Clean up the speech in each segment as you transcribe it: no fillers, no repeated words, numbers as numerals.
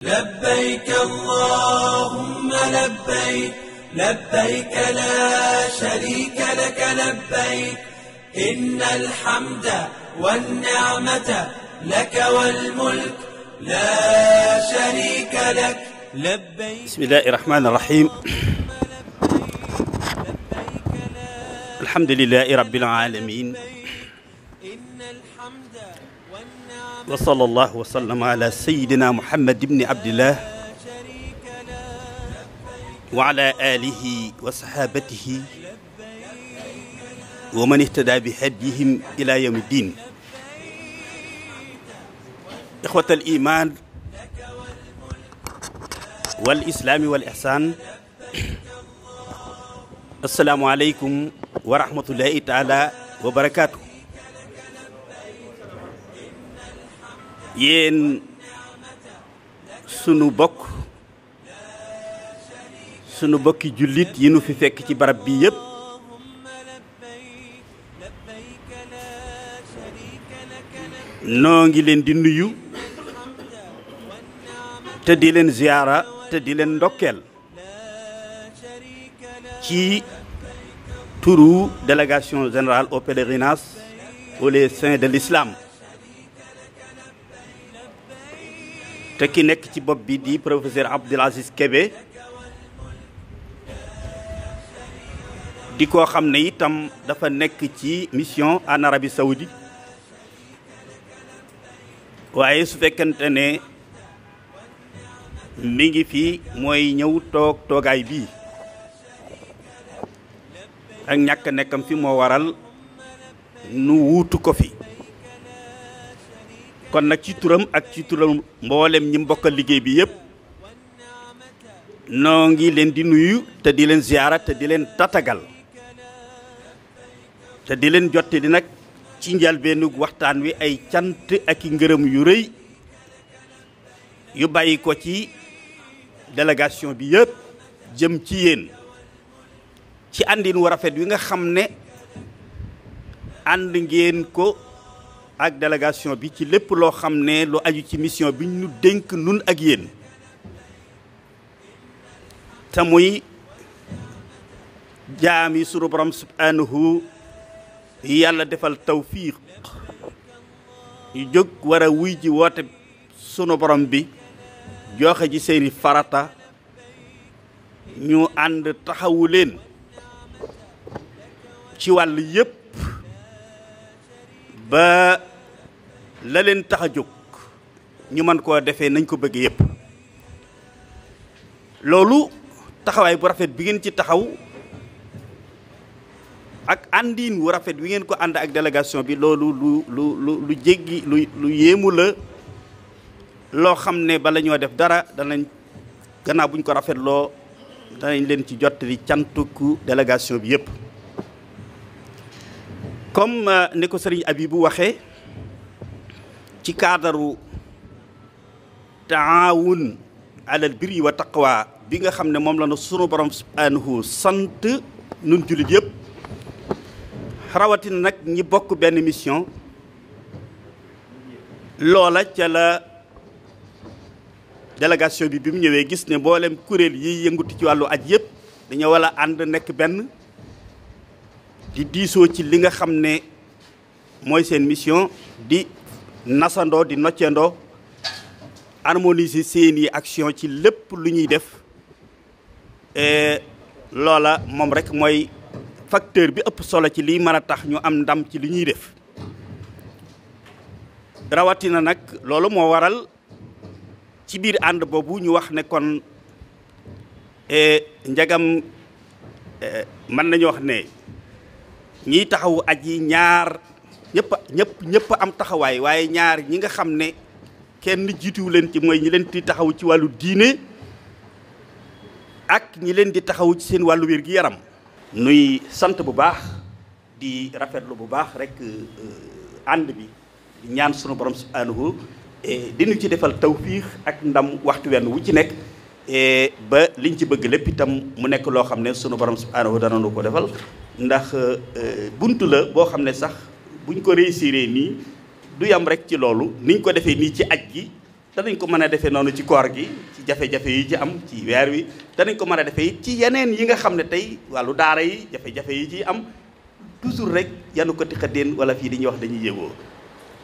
لبيك اللهم لبيك لبيك لا شريك لك لبيك إن الحمد والنعمة لك والملك لا شريك لك لبيك. بسم الله الرحمن الرحيم. الحمد لله رب العالمين وصلى الله وسلم على سيدنا محمد بن عبد الله وعلى آله وصحابته ومن اهتدى بهديهم إلى يوم الدين. إخوة الإيمان والإسلام والإحسان، السلام عليكم ورحمة الله تعالى وبركاته. yéen sunu bokki jullit yi nu fi fekk ci barab bi yépp noo ngi leen di nuyu te di leen ziyaara te di leen ndokkeel ci turu délégation générale au pèlerinage pour les saints de l'islam te ki nekk ci bopp bi di professeur Abdoul Aziz Kébé di koo xam ne itam dafa nekk ci mission en Arabie Saoudite, waaye su fekkente ne mi ngi fi mooy ñëw toog toogaay bii ak ñàkk nekkam fi moo waral nu wuutu ko fi. kon nag ci turam ak ci turam mboolem ñi mbokkal liggéey bi yépp noo ngi leen di nuyu te di leen ziyaara te di leen tatagal te di leen jottali nag ci njëlbeenu waxtaan wi ay cant ak i ngërëm yu rëy yu bàyyi ko ci délégation bi yépp jëm ci yéen ci àndin wu rafet wi nga xam ne ànd ngeen ko ak délégation bi ci lépp loo xam ne lu aju ci mission bi ñu dénk nun ak yéen te muy jaam yi sunu borom subhanahu yàlla defal tawfiq ñu jóg war a wuy ji woote sunu borom bi joxe ji seeni farata ñu ànd taxawu leen ci wàll yépp ba la leen tax a jóg ñu mën koo defee nañ ko bëgg yépp. loolu taxawaay bu rafet bi ngeen ci taxaw ak àndiin wu rafet bi ngeen ko ànd ak délégation bi loolu lu jéggi lu yéemu la, loo xam ne bala ñoo def dara danañ gannaaw buñ ko rafetloo danañ leen ci jottali cantuku délégation bi yépp. comme ni ko sëriñ Abibu waxee ci cadre taawun alal birri wa taqwa bi nga xam ne moom la na sunu borom subhanahu sant nun jullit yëpp, rawatina nag ñi bokk benn mission. loola ca la délégation bi mu ñëwee gis ne mboolem kuréel yi yëngutu ci wàllu aj yëpp dañoo wala ànd nekk benn di diisoo ci li nga xam ne mooy seen mission, di nasandoo di noccandoo harmoniser seeni action ci lépp lu ñuy def. loola moom rek mooy facteur bi ëpp solo ci liy mën a tax ñu am ndam ci li ñuy def. rawatina nag loolu moo waral ci biir ànd boobu ñu wax ne kon njagam mën nañu wax ne ñiy taxawu aj yi ñaar ñëpp am taxawaay, waaye ñaar ñi nga xam ne kenn jiituwu leen ci mooy ñi leen di taxawu ci wàllu diine ak ñi leen di taxawu ci seen wàllu wér gi yaram. nuy sant bu baax di rafetlu bu baax rek ànd bi di ñaan sunu borom subhanahu di ñu ci defal tawfiix ak ndam waxtu wenn wu ci nekk ba liñ ci bëgg lépp itam mu nekk loo xam ne sunu borom subhanahu dana nu ko defal. ndax buntu la boo xam ne sax buñ ko réussiree nii du yam rek ci loolu niñ ko defee nii ci aj gi danañ ko mën a defee noonu ci koor gi ci jafe-jafe yi ci am ci weer wi danañ ko mën a defee it ci yeneen yi nga xam ne tey wàllu daara yi jafe-jafe yi ci am toujours rek yanu ko ti xëddeen wala fii dañuy wax dañuy yëgoo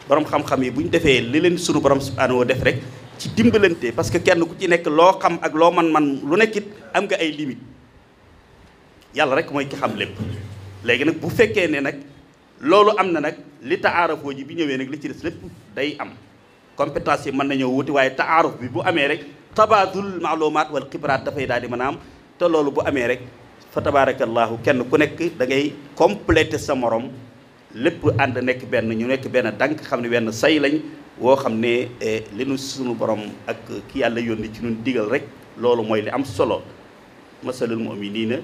borom xam-xam yi bu ñu defee li leen sunu borom subhanahu wa def rek ci dimbalante parce que kenn ku ci nekk loo xam ak loo man lu nekkit am nga ay limite yàlla rek mooy ki xam lépp léegi nag bu fekkee ne nag loolu am na nag li taarafoo ji bi ñëwee nag li ci des lépp day am compétence yi mën nañoo wuti waaye taaruf bi bu amee rek tabaadul maalumaat wal xibraat dafay daal di mën a am te loolu bu amee rek fa tabarakallahu kenn ku nekk da ngay compléter sa morom lépp ànd nekk benn ñu nekk benn dank xam ne benn say lañ woo xam ne li nu sunu borom ak ki yàlla yónni ci ñun digal rek loolu mooy li am solo masalul mu'minina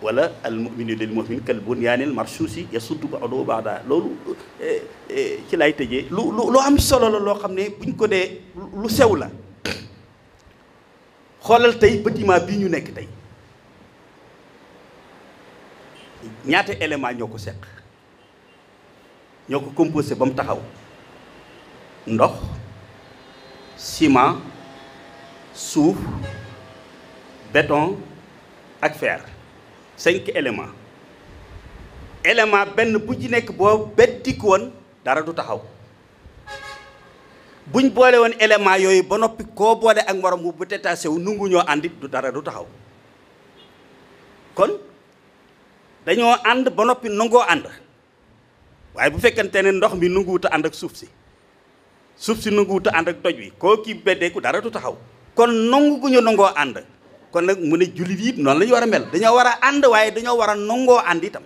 wala al mu'minu lil mu'min kal bunyaanil marsuusi yasuddu ba'duhu ba'dan loolu ci lay tëjee lu am solo la loo xam ne buñ ko dee lu sew la xoolal tey bâtiment bii ñu nekk tey ñaata élément ñoo ko seq ñoo ko composé ba mu taxaw ndox ciment suuf béton ak fer 5 éléments benn bu ci nekk boo beddik woon dara du taxaw buñ boole woon élément yooyu ba noppi koo boole ak morom bu détaché wu nungu ñoo àndit du dara du taxaw kon dañoo ànd ba noppi nangoo ànd waaye bu fekkente ne ndox mi nanguwut a ànd ak suuf si nanguwut a ànd ak doj wi koo kii beddeeku dara du taxaw kon nangu gu ñu nangoo ànd kon nag mu ne jullit yi noonu la ñu war a mel dañoo war a ànd waaye dañoo war a nangoo ànd itam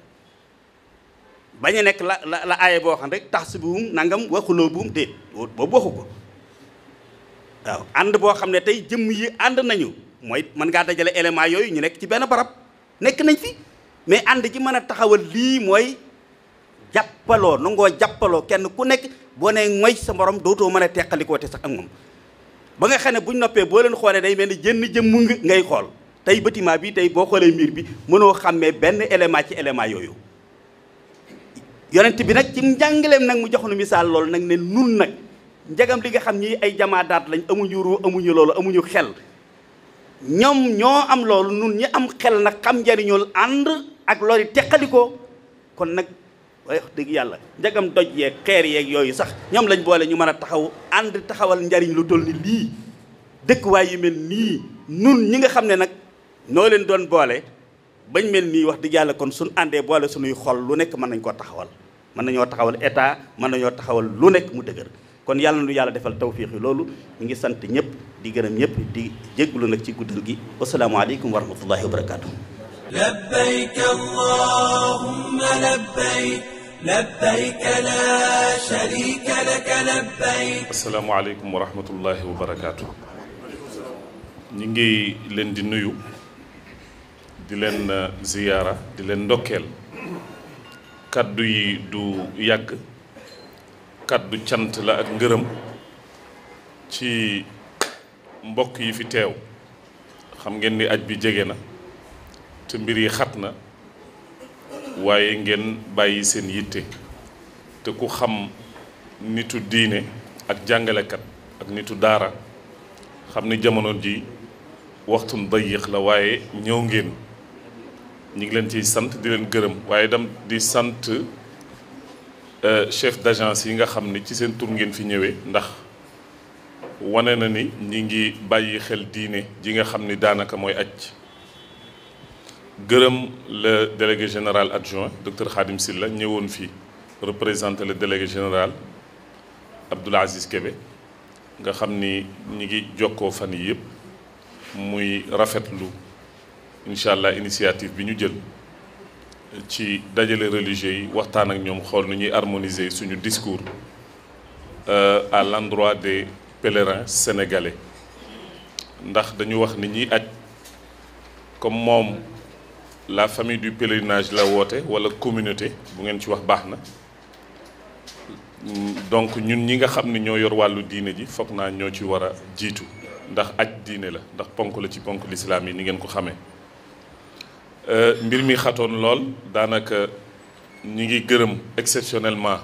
bañ a nekk la aaye boo xam rek tax si buum nangam waxuloo buum déet boobu waxu ko waaw ànd boo xam ne tey jëmm yi ànd nañu mooy mën ngaa dajale élément yooyu ñu nekk ci benn barab nekk nañ fi mais ànd ji mën a taxawal lii mooy jàppaloo nangoo jàppaloo kenn ku nekk boo nee mooy sa morom dootoo mën a teqalikoo te sax ak moom ba nga xam ne buñ noppee boo leen xoolee day mel ni jënn jëmm ngay xool tey bâtiment bi tey boo xoolee miir bi mënoo xàmmee benn élément ci élément yooyu yonent bi nag ci njàngaleem nag mu jox nu misaal loolu nag ne nun nag njagam li nga xam ñi ay jamaadaat lañ amuñu ruu amuñu loolu amuñu xel ñoom ñoo am loolu nun ñi am xel nag xam njariñul ànd ak loolu teqalikoo kon nag waaye wax dëgg yàlla njagam doj yeeg xeer yeeg yooyu sax ñoom lañ boole ñu mën a taxaw ànd taxawal njariñ lu toll ni lii dëkkuwaay yu mel nii nun ñi nga xam ne nag noo leen doon boole bañ mel nii wax dëgg yàlla kon suñ àndee boole suñuy xol lu nekk mën nañ koo taxawal mën nañoo taxawal état mën nañoo taxawal lu nekk mu dëgër kon yàlla nu yàlla defal tawfiix yi loolu ñu ngi sant ñëpp di gërëm ñëpp di jégglu nag ci guddal gi wasalaamaaleykum wa rahmatullahi wa barakaatu. لبيك اللهم لبيك لبيك لا شريك لك لبيك. asalaamaaleykum wa rahmatullahi wa barakaatu. ñu ngi leen di nuyu di leen ziyaara di leen ndokkeel kaddu yi du yàgg kaddu cant la ak ngërëm ci mbokk yi fi teew xam ngeen ni aj bi jege na te mbir yi xat na waaye ngeen bàyyi seen yitte te ku xam nitu diine ak jàngalekat ak nitu daara xam ni jamono ji waxtun dayiq la waaye ñëw ngeen ñu ngi leen ciy sant di leen gërëm waaye dam di sant chef d'agence yi nga xam ni ci seen tur ngeen fi ñëwee ndax wane na ni ñi ngi bàyyi xel diine ji nga xam ni daanaka mooy aj gërëm le délégué général adjoint docteur Khadim Silla ñëwoon fii représenté le délégué général Abdoul Aziz Kébé nga xam ni ñi ngi jokkoo fan yi yëpp muy rafetlu incha allah initiative bi ñu jël ci dajale religieux yi waxtaan ak ñoom xool nu ñuy harmoniser suñu discours à l'endroit des pèlerins sénégalais ndax dañu wax ni ñiy aj comme moom la famille du pèlerinage la woote wala communauté bu ngeen ci wax baax na donc ñun ñi nga xam ne ñoo yor wàllu diine ji foog naa ñoo ci war a jiitu ndax aj diine la ndax ponk la ci ponk lislaam yi ni ngeen ko xamee mbir mi xatoon lool daanaka ñi ngi gërëm exceptionnellement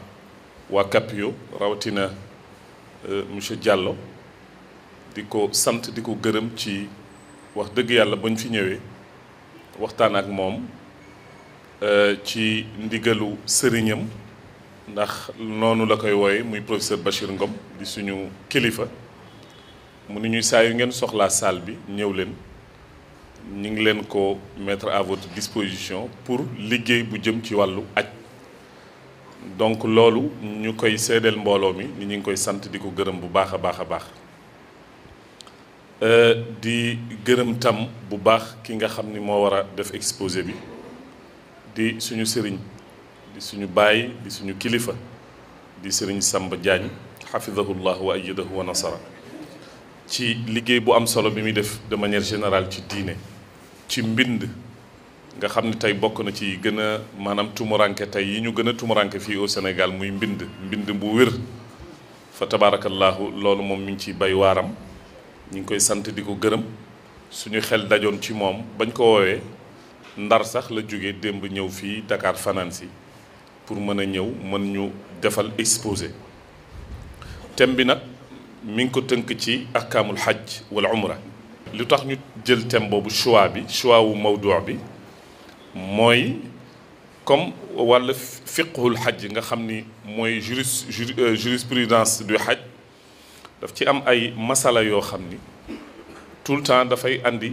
waa Capio rawatina monsieur Diallo di ko sant di ko gërëm ci wax dëgg yàlla bañ fi ñëwee waxtaan ak moom ci ndigalu sëriñam ndax noonu la koy wooye muy professeur Bachir Ngom di suñu kilifa mu ni ñuy saa yu ngeen soxlaa salle bi ñëw leen ñu ngi leen ko mettre à votre disposition pour liggéey bu jëm ci wàllu aj donc loolu ñu koy seedeel mbooloo mi ni ñu ngi koy sant di ko gërëm bu baax a baax a baax di gërëm tam bu baax ki nga xam ni moo war a def exposé bi di suñu sëriñ di suñu baay di suñu kilifa di sëriñ Samba Diagne xafidahullah wa ayyadahu wa nasara ci liggéey bu am solo bi muy def de manière générale ci diine ci mbind nga xam ne tey bokk na ci gën a maanaam tumuranke tey yi ñu gën a tumuranke fii au Sénégal muy mbind bu wér fa tabarakallahu loolu moom mi ngi ciy bay waaram ñu ngi koy sant di ko gërëm suñu xel dajoon ci moom bañ ko woowee Ndar sax la jóge démb ñëw fii Dakar fanaan si pour mën a ñëw mën ñu defal exposé thème bi nag mi ngi ko tënk ci ahkaamul hajj wala umra lu tax ñu jël thème boobu choix wu mawduu bi mooy comme wàlla fiqhul hajj nga xam ni mooy jurisprudence du hajj daf ci am ay masala yoo xam ni tout le temps dafay andi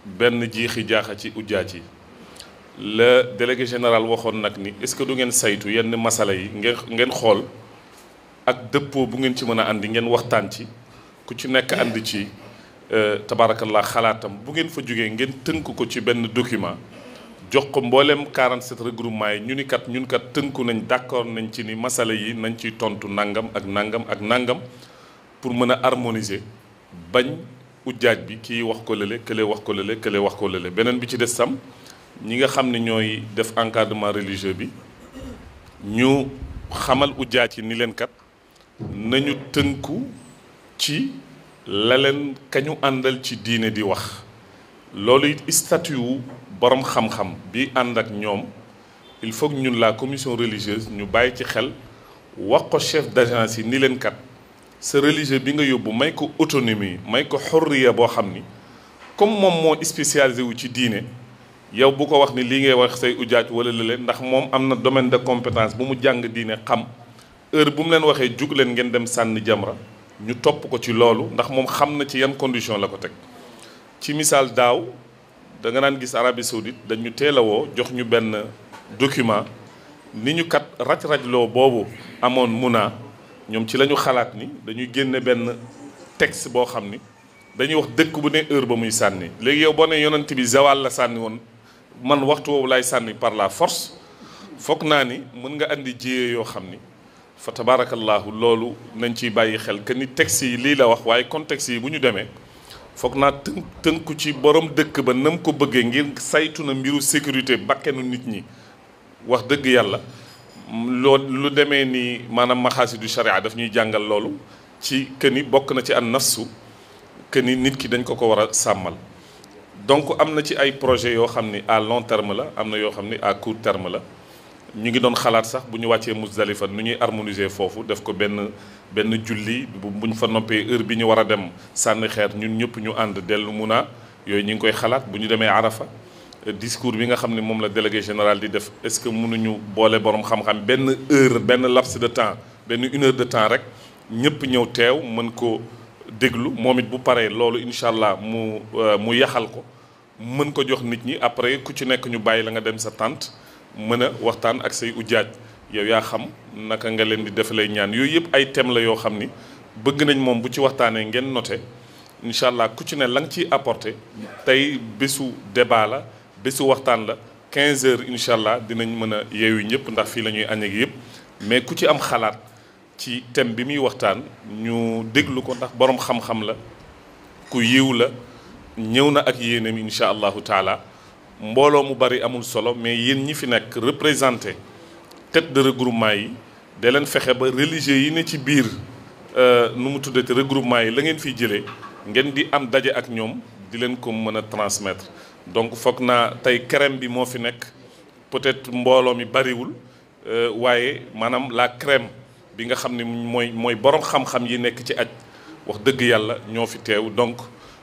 benn jiixi jaaxa ci ujjaaj yi le délégué général waxoon nag ni est-ce que du ngeen saytu yenn masala yi ngeen xool ak dëppoo bu ngeen ci mën a andi ngeen waxtaan ci ku ci nekk andi ci tabarakallah xalaatam bu ngeen fa jógee ngeen tënk ko ci benn document jox ko mboolem 47 regroupement yi ñun kat tënku nañ d'accord nañ ci ni masala yi nañ ciy tontu nangam ak nangam ak nangam pour mën a harmoniser bañ ujjaaj bi kii wax ko lële kële wax ko lële kële wax ko lële beneen bi ci des sam ñi nga xam ne ñooy def encadrement religieux bi ñu xamal ujjaaj yi ni leen kat nañu tënku ci la leen kañu àndal ci diine di wax loolu it statut wu borom xam-xam bi ànd ak ñoom il faut que ñun la commission religieuse ñu bàyyi ci xel wax ko chef d'agence yi ni leen kat sa religieux bi nga yóbbu may ko autonomie may ko xurriya boo xam ni comme moom moo spécialisé wu ci diine yow bu ko wax ni lii ngay wax say ujaaj wala lële ndax moom am na domaine de compétence bu mu jàng diine xam heure bu mu leen waxee jug leen ngeen dem sànni jamra ñu topp ko ci loolu ndax moom xam na ci yan condition la ko teg ci misaal daaw da nga naan gis Arabie Saoudite dañu teel a woo jox ñu benn document ni ñu kat raj-rajloo boobu amoon Muna ñoom ci la ñu xalaat ni dañuy génne benn texte boo xam ni dañuy wax dëkk bu ne heure ba muy sànni léegi yow boo ne yonent bi zawal la sànni woon man waxtu woowu lay sànni par la force foog naa ni mën nga andi jiyee yoo xam ni fa tabarakallahu loolu nañ ciy bàyyi xel que ni texte yi lii la wax waaye contexte yi bu ñu demee foog naa tënku ci borom dëkk ba nam ko bëggee ngir saytu na mbiru sécurité bakkenu nit ñi wax dëgg yàlla lu demee ni maanaam maxaasidu sharia daf ñuy jàngal loolu ci que ni bokk na ci an nafsu que ni nit ki dañ ko war a sàmmal donc am na ci ay projet yoo xam ni à long terme la am na yoo xam ni à court terme la ñu ngi doon xalaat sax bu ñu wàccee Muzdalifa nu ñuy harmoniser foofu def ko benn julli bu ñu fa noppee heure bi ñu war a dem sànni xeer ñun ñëpp ñu ànd dellu Muna yooyu ñu ngi koy xalaat bu ñu demee Arafa discours bi nga xam ne moom la délégué général di def est-ce que mënuñu boole borom xam-xam benn heure benn laps de temps benn 1 heure de temps rek ñëpp ñëw teew mën ko déglu moom it bu paree loolu incha allah mu yaxal ko mën ko jox nit ñi après ku ci nekk ñu bàyyi la nga dem sa tente mën a waxtaan ak say ujaaj yow yaa xam naka nga leen di def lay ñaan yooyu yëpp ay thème la yoo xam ni bëgg nañ moom bu ci waxtaanee ngeen noté incha allah ku ci ne la nga ciy apporté tey bésu débat la bésu waxtaan la 15 heures incha allah dinañ mën a yeewu ñëpp ndax fii la ñuy añ ak yëpp mais ku ci am xalaat ci thème bi muy waxtaan ñu déglu ko ndax borom xam-xam la ku yiw la ñëw na ak yéenam incha allahu taala mbooloo mu bari amul solo mais yéen ñi fi nekk représenté tête de regroupement yi da leen fexe ba religieux yi ne ci biir nu mu tuddati regroupement yi la ngeen fiy jëlee ngeen di am daje ak ñoom di leen ko mën a transmettre donc foog naa tey crème bi moo fi nekk peut-être mbooloo mi bariwul waaye maanaam la crème bi nga xam ne mooy borom xam-xam yi nekk ci aj wax dëgg yàlla ñoo fi teew donc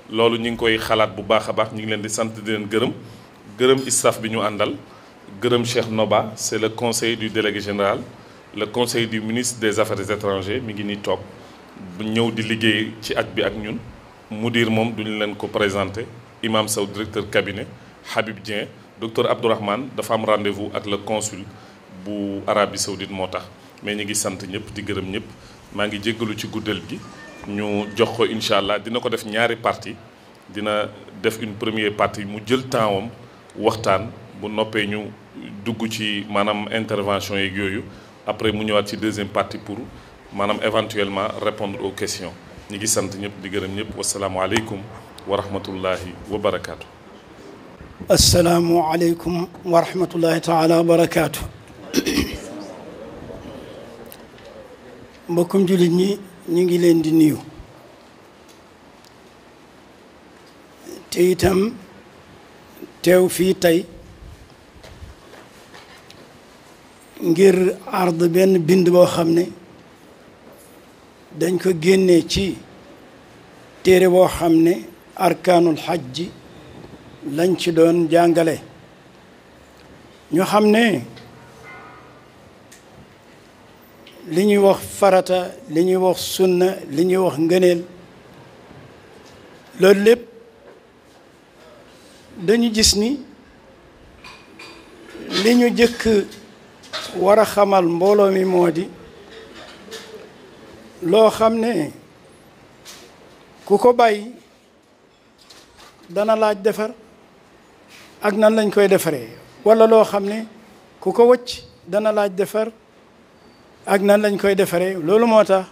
loolu ñu ngi koy xalaat bu baax a baax ñu ngi leen di sant di leen gërëm staff bi ñu àndal gërëm Cheikh Noba c'est le conseil du délégué général le conseil du ministre des affaires étrangères mi ngi nii toog bu ñëw di liggéey ci aj bi ak ñun mudir moom duñu leen ko présenté Imam Sow directeur cabinet Habib Dieng docteur Abdourahmane dafa am rendez-vous ak le consul bu Arabie Saoudite moo tax mais ñu ngi sant ñëpp di gërëm ñëpp maa ngi jéggalu ci guddal gi ñu jox ko incha allah dina ko def ñaari partie dina def une première partie mu jël temps am waxtaan bu noppee ñu dugg ci maanaam intervention yeeg yooyu après mu ñëwaat ci deuxième partie pour maanaam éventuellement répondre aux questions ñi ngi sant ñëpp di gërëm ñëpp wasalaamualeykum wa rahmatullahi wa barakaatu. asalaamualeykum wa rahmatullahi taala wa barakaatu. mbokkum jullit ñi ñu ngi leen di nuyu te itam teew fii tey ngir ard benn bind boo xam ne dañ ko génnee ci téere boo xam ne arkaanul xajji lañ ci doon jàngale ñu xam ne li ñuy wax farata li ñuy wax sunna li ñuy wax ngëneel loolu lépp dañu gis ni li ñu jëkk war a xamal mbooloo mi moo di loo xam ne ku ko bàyyi dana laaj defar ak nan lañ koy defaree walla loo xam ne ku ko wëcc dana laaj defar ak nan lañ koy defaree loolu moo tax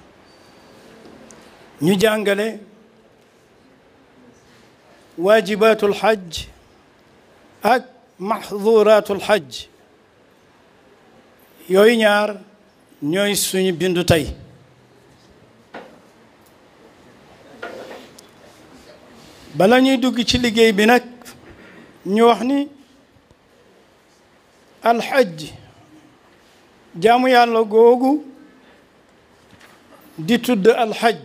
ñu jàngale waajibatul xaj ak maxduratul xaj yooyu ñaar ñooy suñu bindu tey bala ñuy dugg ci liggéey bi nag ñu wax ni alxaj jaamu yàlla googu di tudd alxaj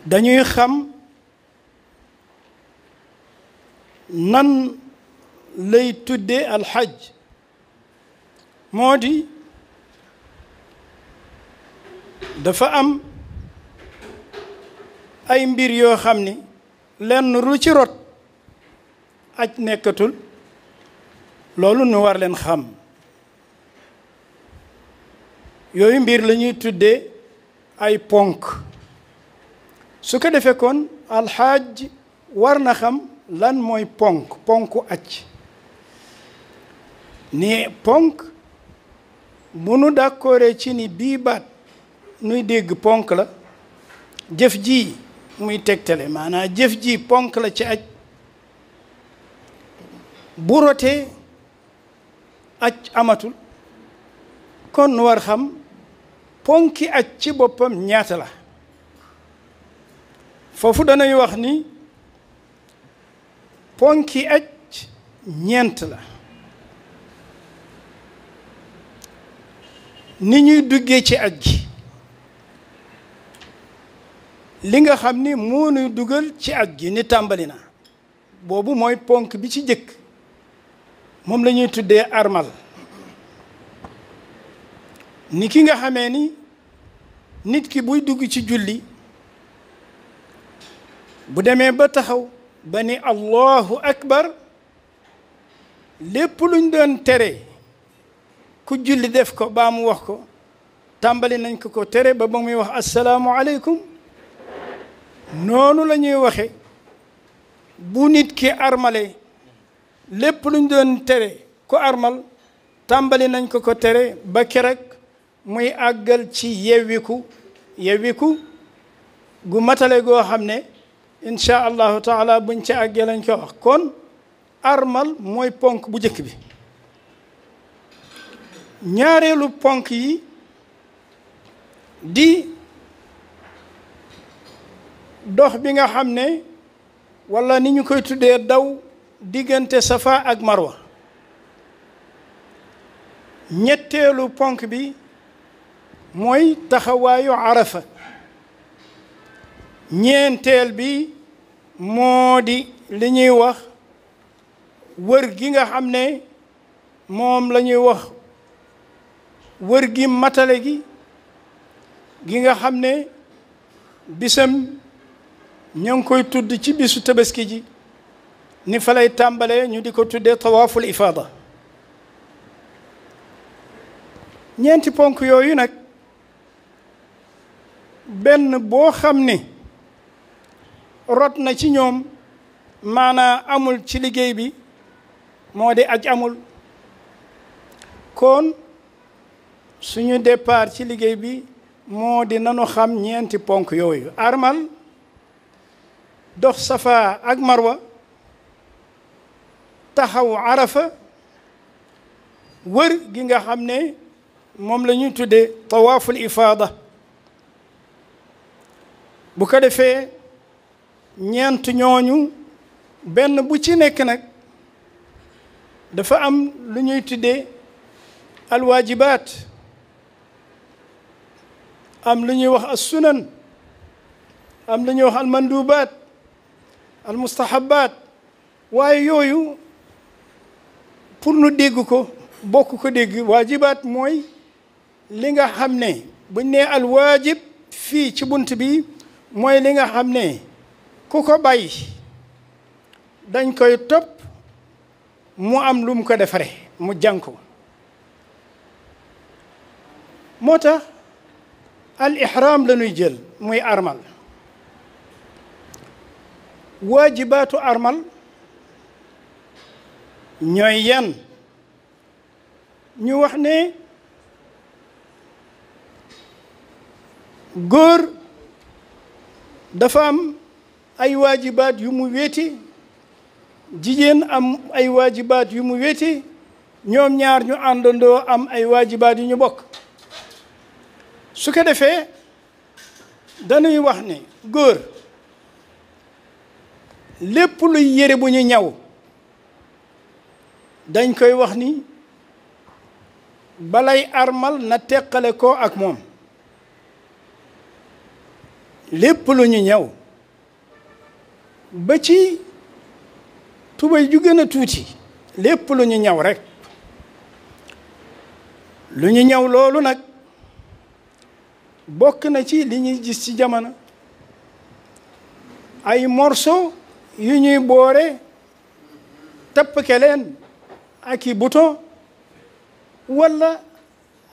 dañuy xam nan lay tuddee alxaj moo di dafa am ay mbir yoo xam ni lenn lu ci rot aj nekkatul loolu nu war leen xam yooyu mbir la ñuy tuddee ay ponk su ko defee kon alxaaj war na xam lan mooy ponku aj ni ponk bu nu d'accordé ci ni bii baat nuy dégg ponk la jëf ji muy tegtale maanaam jëf ji ponk la ci aj bu rotee aj amatul kon nu war xam ponki aj ci boppam ñaata la foofu danay wax ni ponki aj ñeent la ni ñuy duggee ci aj gi li nga xam ni moo nuy dugal ci aj gi ni tàmbali na boobu mooy ponk bi ci jëkk moom la ñuy tuddee armal ni ki nga xamee ni nit ki buy dugg ci julli bu demee ba taxaw ba ni allahu akbar lépp luñ doon tere ku julli def ko baa mu wax ko tàmbali nañ ko tere ba muy wax assalaamu aleykum noonu la ñuy waxe bu nit ki armale lépp luñ doon tere ku armal tàmbali nañ ko tere ba keroog muy àggal ci yewwiku gu matale goo xam ne incha allahu taala buñ ci àggee lañ ko wax kon armal mooy ponk bu njëkk bi ñaareelu ponk yi di dox bi nga xam ne walla ni ñu koy tuddee daw diggante safa ak marwa ñetteelu ponk bi mooy taxawaayu arafa ñeenteel bi moo di li ñuy wax wër gi nga xam ne moom la ñuy wax wër gi matale gi nga xam ne bisam ña ngi koy tudd ci bisu tabaski ji ni fa lay tàmbalee ñu di ko tuddee tawaaful ifaada ñeenti ponk yooyu nag benn boo xam ne rot na ci ñoom maanaa amul ci liggéey bi moo di aj amul kon suñu départ ci liggéey bi moo di nanu xam ñeenti ponk yooyu armal dox safa ak marwa taxaw arafa wër gi nga xam ne moom la ñuy tuddee tawaaful ifaada bu ko defee ñeent ñooñu benn bu ci nekk nag dafa am lu ñuy tuddee alwaajibaat am lu ñuy wax assunan am lu ñuy wax almandubaat almustahabaat waaye yooyu pour nu dégg ko bokk ko dégg waajibaat mooy li nga xam ne buñ nee alwaajib fii ci bunt bi mooy li nga xam ne ku ko bàyyi dañ koy topp mu am lu mu ko defare mu jàng ko moo tax al ihram la ñuy jël muy armal waajibaatu armal ñooy yan ñu wax ne góor dafa am ay waajibaat yu mu wéeti jigéen am ay waajibaat yu mu wéeti ñoom ñaar ñu àndandoo am ay waajibaat yu ñu bokk su ko defee dañuy wax ne góor lépp luy yére bu ñu ñaw dañ koy wax ni balay armal na teqale ko ak moom lépp lu ñu ñaw ba ci tubay ju gën a tuuti lépp lu ñu ñaw rek lu ñu ñaw loolu nag bokk na ci li ñuy gis ci jamono ay morceau yu ñuy boore tappake leen ak i bouton walla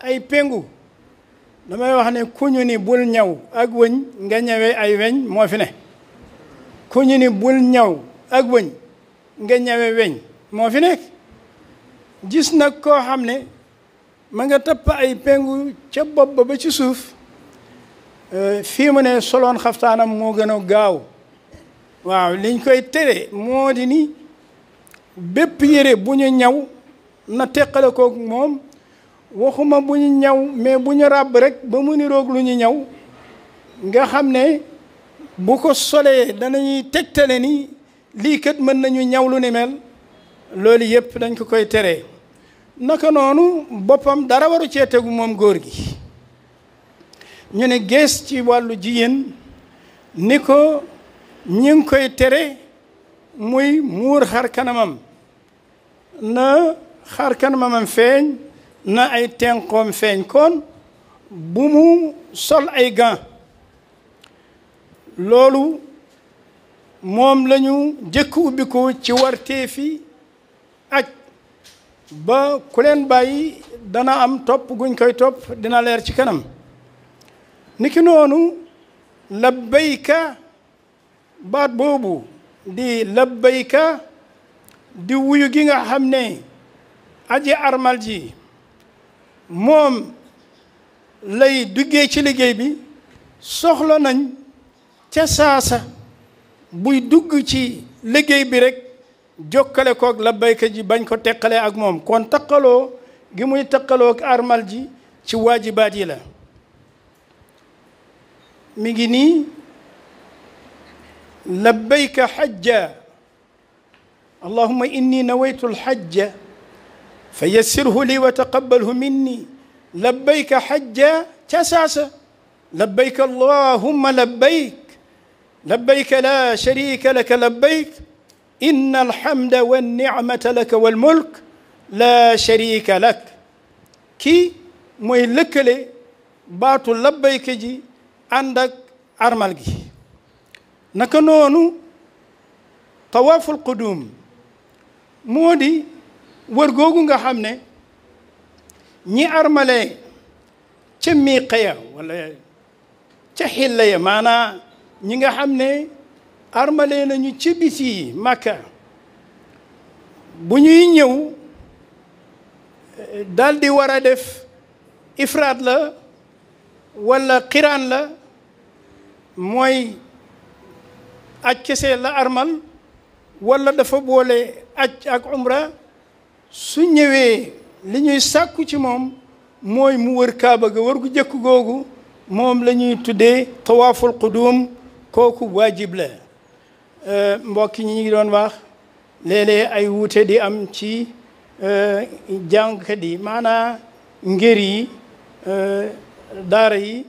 ay pengu damay wax ne ku ñu ni bul ñaw ak wëñ nga ñawee ay weñ moo fi ne ku ñu ni bul ñaw ak wëñ nga ñawe weñ moo fi nekk gis nag koo xam ne ma nga tapp ay pengu ca bopp ba ci suuf fii mu ne soloon xaftaanam moo gën a gaaw waaw liñ koy tere moo di ni bépp yére bu ñu ñaw na teqale koog moom waxuma bu ñu ñaw mais bu ñu ràbb rek ba mu niroog lu ñu ñaw nga xam ne bu ko solee danañuy tegtale ni lii kat mën nañu ñaw lu ni mel loolu yëpp dañ ko koy tere naka noonu boppam dara waru cee tegu moom góor gi ñu ne gees ci wàllu jigéen ni ko ñi ngi koy tere muy muur xar kanamam na xar kanamam feeñ na ay tenqoom feeñ kon bu mu sol ay gants loolu moom lañu jëkk ubbi ko ci warteefi aj ba ku leen bàyyi dana am topp guñ koy topp dina leer ci kanam niki noonu labbayka baat boobu di labbayka di wuyu gi nga xam ne aji armal ji moom lay duggee ci liggéey bi soxla nañ ca saasa buy dugg ci liggéey bi rek jokkale koog labbayka ji bañ ko teqale ak moom kon taqaloo gi muy taqaloo ak armal ji ci waajibaat yi la mi ngi nii labbayka xajja allahumma inni nawaytu alxajja fa yassirhu li wa taqabbalhu minni labbayka xajja ca saasa labbayk allahumma labbayk labbayk la sharika laka labbayk inna alhamda wannicmata laka walmulk la sharika lak kii mooy lëkkale baatu labbayka ji ànd ak armal gi naka noonu tawaaful qudum moo di wër googu nga xam ne ñi armalee ca miiqa ya wala ca xilla ya maanaa ñi nga xam ne armalee nañu ci biti Makka bu ñuy ñëw daldi war a def ifraat la wala qiraan la mooy aj kese la armal wala dafa boole aj ak umra su ñëwee li ñuy sàkku ci moom mooy mu wër kaaba ga wër gu jëkk googu moom la ñuy tuddee tawaaful qudum kooku waajib la mbokk ñi ngi doon wax léeg-léeg ay wuute di am ci jàngkat yi maanaa ngër yi daara yi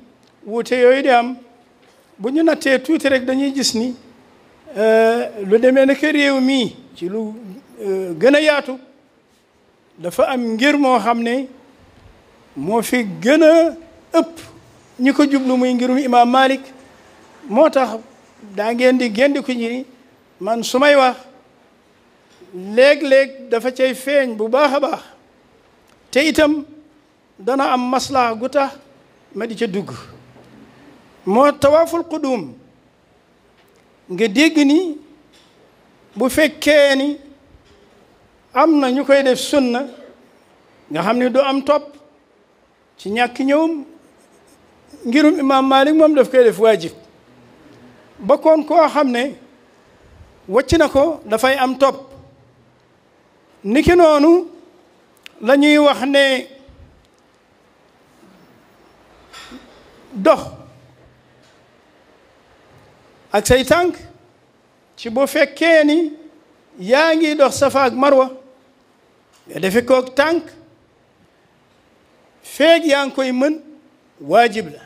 wuute yooyu di am bu ñu nattee tuuti rek dañuy gis ni lu demee ne que réew mii ci lu gën a yaatu dafa am ngir moo xam ne moo fi gën a ëpp ñi ko jublu muy ngirum imam Malik moo tax daa ngeen di géndi ko ñi man su may wax léeg-léeg dafa cay feeñ bu baax a baax te itam dana am maslaha gu tax ma di ca dugg moo tawaaful qudum nga dégg ni bu fekkee ni am na ñu koy def sunna nga xam ne du am topp ci ñàkk ñëwum ngirum imam Malik moom daf koy def waajib ba koon koo xam ne wàcc na ko dafay am topp niki noonu la ñuy wax ne dox ak say tànk ci bu fekkee ni yaa ngi dox safa ak marwa nga defe koog tànk feeg yaa ngi koy mën waajib la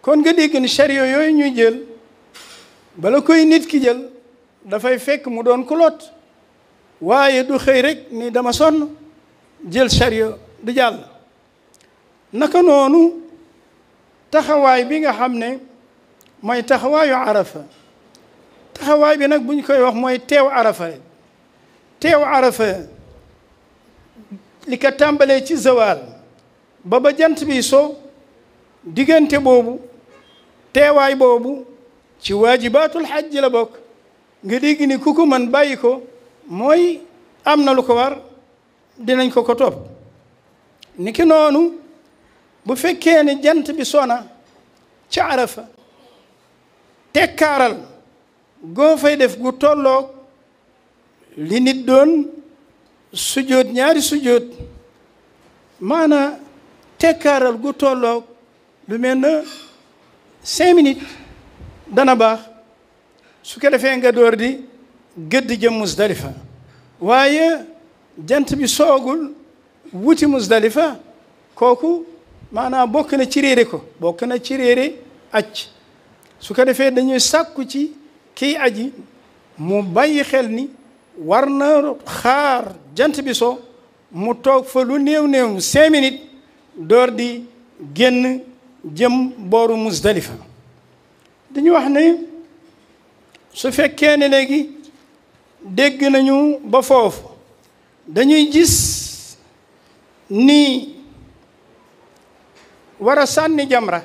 kon nga dégg ni charia yooyu ñuy jël bala koy nit ki jël dafay fekk mu doon ku lot waaye du xëy rek ni dama sonn jël charia du jàll naka noonu taxawaay bi nga xam ne mooy taxawaayu arafa taxawaay bi nag bu ñu koy wax mooy teew arafa rek teew arafa li ko tàmbalee ci zawal ba jant bi so diggante boobu teewaay boobu ci waajibaatul xaj la bokk nga dégg ni ku ko mën bàyyi ko mooy am na lu ko war dinañ ko ko topp niki noonu bu fekkee ne jant bi sona ci arafa tekkaaral goo fay def gu tolloog li nit doon sujjóot ñaari sujjóot maanaam tekkaaral gu tolloog lu mel na 5 minutes dana baax su ko defee nga door di gëdd jëm Musdalifa waaye jant bi soogul wuti Musdalifa kooku maanaam bokk na ci réere ko bokk na ci réere aj su ko defee dañuy sàkku ci kiy aji mu bàyyi xel ni war na xaar jant bi so mu toog fa lu néew 5 minutes door di génn jëm booru Musdalifa dañu wax ne su fekkee ne léegi dégg nañu ba foofu dañuy gis ni war a sànni jamra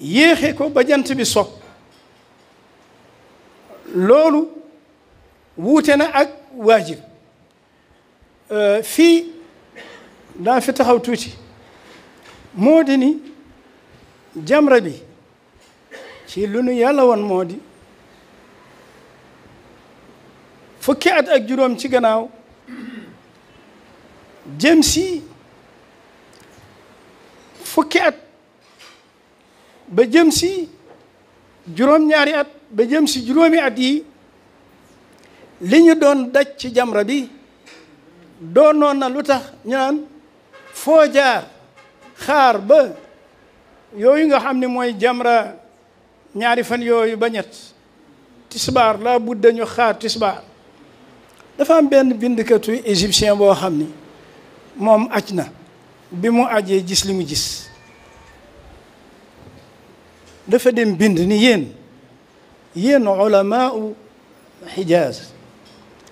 yéexe ko ba jant bi so loolu wuute na ak waajib fii daa fi taxaw tuuti moo di ni jamra bi ci lu nu yàlla woon moo di fukki at ak juróom ci gannaaw jëm si fukki at ba jëm si juróom-ñaari at ba jëm si juróomi at yi li ñu doon daj ci jamra bi doonoon na lu tax ñu naan foo jaar xaar ba yooyu nga xam ne mooy jamra ñaari fan yooyu ba ñett tisbaar laa budda ñu xaar tisbaar. dafa am benn bindkatu égyptien boo xam ni moom aj na bi mu ajee gis li mu gis dafa dem bind ni yéen ulamaau xijaaz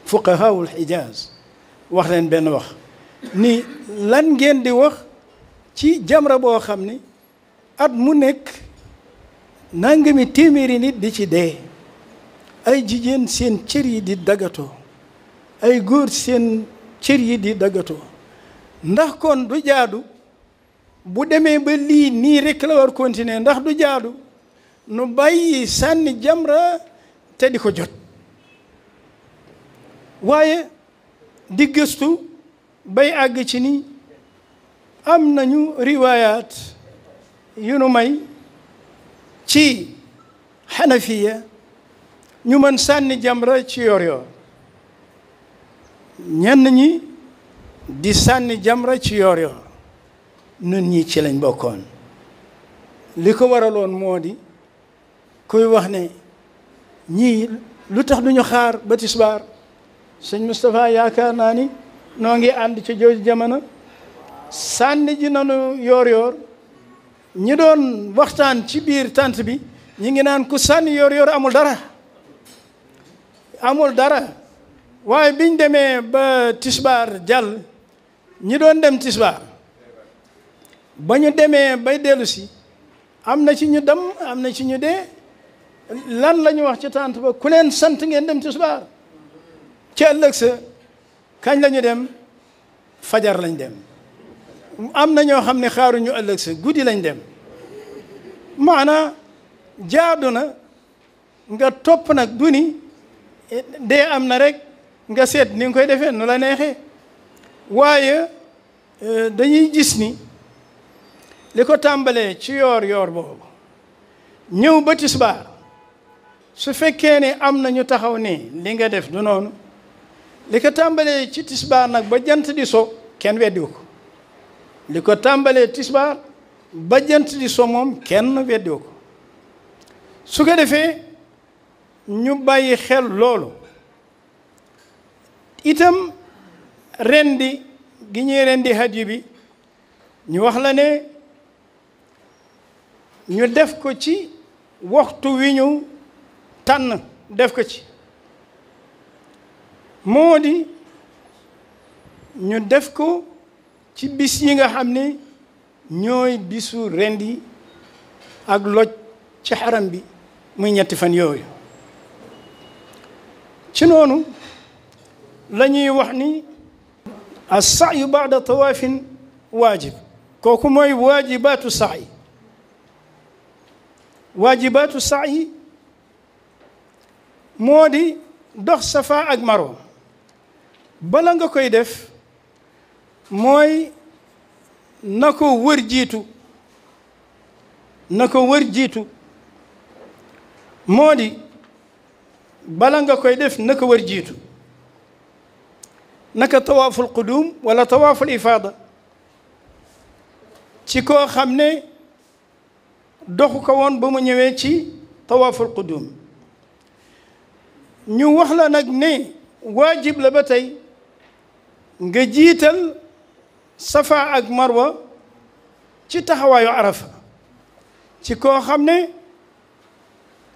fuqahaul xijaaz wax leen benn wax ni lan ngeen di wax ci jamra boo xam ni at mu nekk nangami téeméeri nit di ci dee ay jigéen seen cër yi di daggatoo ay góor seen cër yi di daggatoo ndax kon du jaadu bu demee ba lii nii rekk la war continuer ndax du jaadu nu bàyyi sànni jamra te di ko jot waaye di gëstu bay àgg ci ni am nañu riwaayaat yu nu may ci xanafiya ñu mën sànni jamra ci yor ñenn ñi di sànni jamra ci yor nun ñi ci lañ bokkoon li ko waraloon moo di kuy wax ne ñii lu tax duñu xaar ba tisbaar sëñ Moustapha yaakaar naa ni noo ngi ànd ci jooju jamono sànni ji nanu yor ñi doon waxtaan ci biir tant bi ñi ngi naan ku sànni yor amul dara waaye biñ demee ba tisbaar jàll ñi doon dem tisbaar ba ñu demee bay dellu si am na ci ñu dem am na ci ñu dee lan la ñu wax ci tànt ba ku leen sant ngeen dem tisbaar ci ëllëg sa kañ la ñu dem fajar lañ dem am na ñoo xam ne xaaruñu ëllëg sa guddi lañ dem maanaa jaadu na nga topp nag du ni dee am na rek nga seet ni nga koy defee nu la neexee waaye dañuy gis ni li ko tàmbalee ci yoor boobu ñëw ba tisbaar su fekkee ne am na ñu taxaw ni li nga def du noonu li ko tàmbalee ci tisbaar nag ba jant di so kenn weddiwu ko li ko tàmbalee tisbaar ba jant di so moom kenn weddiwu ko su ko defee ñu bàyyi xel loolu itam rendi gi ñuy rendi hadiyu bi ñu wax la ne ñu def ko ci waxtu wi ñu tànn def ko ci moo di ñu def ko ci bis yi nga xam ne ñooy bisu rendi ak loj ci xaram bi muy ñetti fan yooyu ci noonu la ñuy wax ni as-sa'yu ba'da tawaafin waajib kooku mooy waajibaatu sa'i waajibaatu sa'i moo di dox safa ak marwa bala nga koy def mooy na ko wër jiitu moo di bala nga koy def na ko wër jiitu naka tawaaful qudum wala tawaaful ifaada ci koo xam ne doxu ko woon ba mu ñëwee ci tawaaful qudum ñu wax la nag ne waajib la ba tey nga jiital safa ak marwa ci taxawaayu arafa ci koo xam ne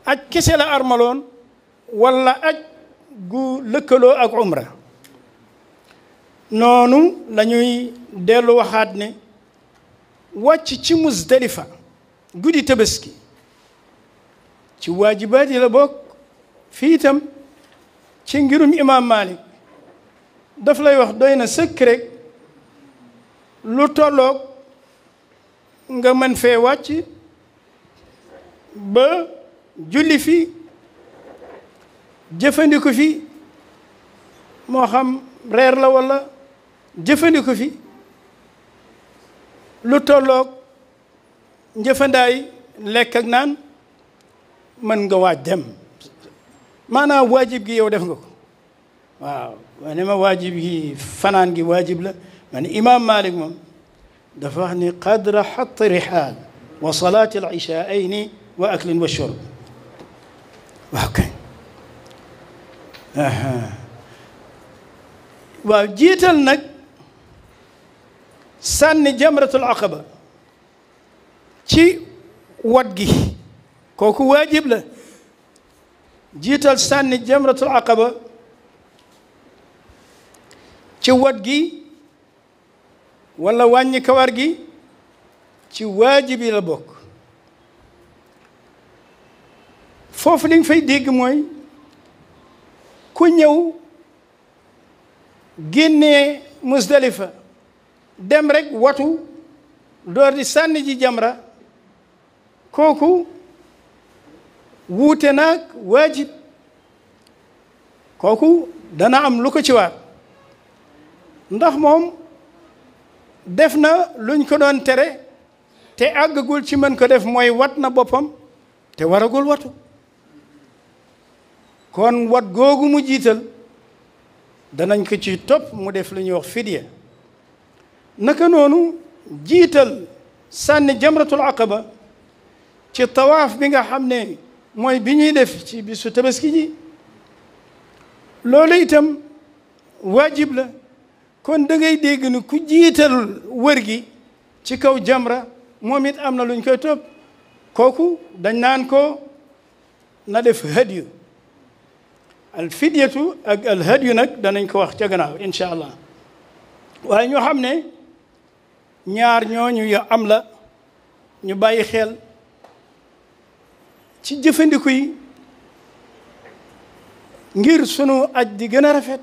aj kese la armaloon wala aj gu lëkkaloo ak umra noonu la ñuy dellu waxaat ne wàcc ci Muzdalifa guddi tabaski ci waajibaat yi la bokk fii itam ci ngirum imam Malik daf lay wax doy na sëkk rek lu tolloog nga mën fee wàcc ba julli fi jëfandiku fi moo xam reer la walla jëfandiku fi lu tolloog njëfandaay lekk ak naan mën nga waaj dem maanaam waajib gi yow def nga ko waaw wane ma waajib gi fanaan gi waajib la man imam Malik moom dafa wax ni qadra xatt rihaal wa salaati al ishaa'ayni wa aklin wa shurb waaw kay waaw jiital nag sànni jamratul aqaba ci wat gi kooku waajib la jiital sànni jamratul aqaba ci wat gi wala wàññi kawar gi ci waajib yi la bokk foofu li nga fay dégg mooy ku ñëw génnee Musdalifa dem rek watu door di sànni ji jamra kooku wuute naag waajib kooku dana am lu ko ci waar ndax moom def na luñ ko doon tere te àggagul ci mën ko def mooy wat na boppam te waragul watu kon wat googu mu jiital danañ ko ci topp mu def lu ñuy wax fidya naka noonu jiital sànni jamratul aqaba ci tawaaf bi nga xam ne mooy bi ñuy def ci bisu tabaski ji loolu itam waajib la kon da ngay dégg ni ku jiital wër gi ci kaw jamra moom it am na luñ koy topp kooku dañ naan ko na def hadiyu al fidyatu ak al hadiyu nag danañ ko wax ca gannaaw incha allah waaye ñoo xam ne ñaar ñooñu yu am la ñu bàyyi xel ci jëfandiku yi ngir sunu aj di gën a rafet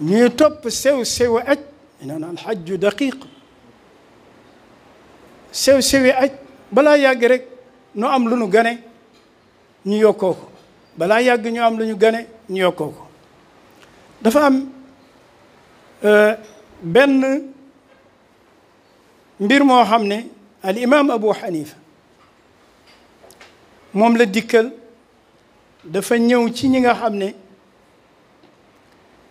ñuy topp sew-sewi aj naan alxajju daqiq sew-sewi aj balaa yàgg rek nu am lu nu gane ñu yokkoo ko balaa yàgg ñu am lu ñu gane ñu yokkoo ko dafa am benn mbir moo xam ne al imam Abu Hanifa moom la dikkal dafa ñëw ci ñi nga xam ne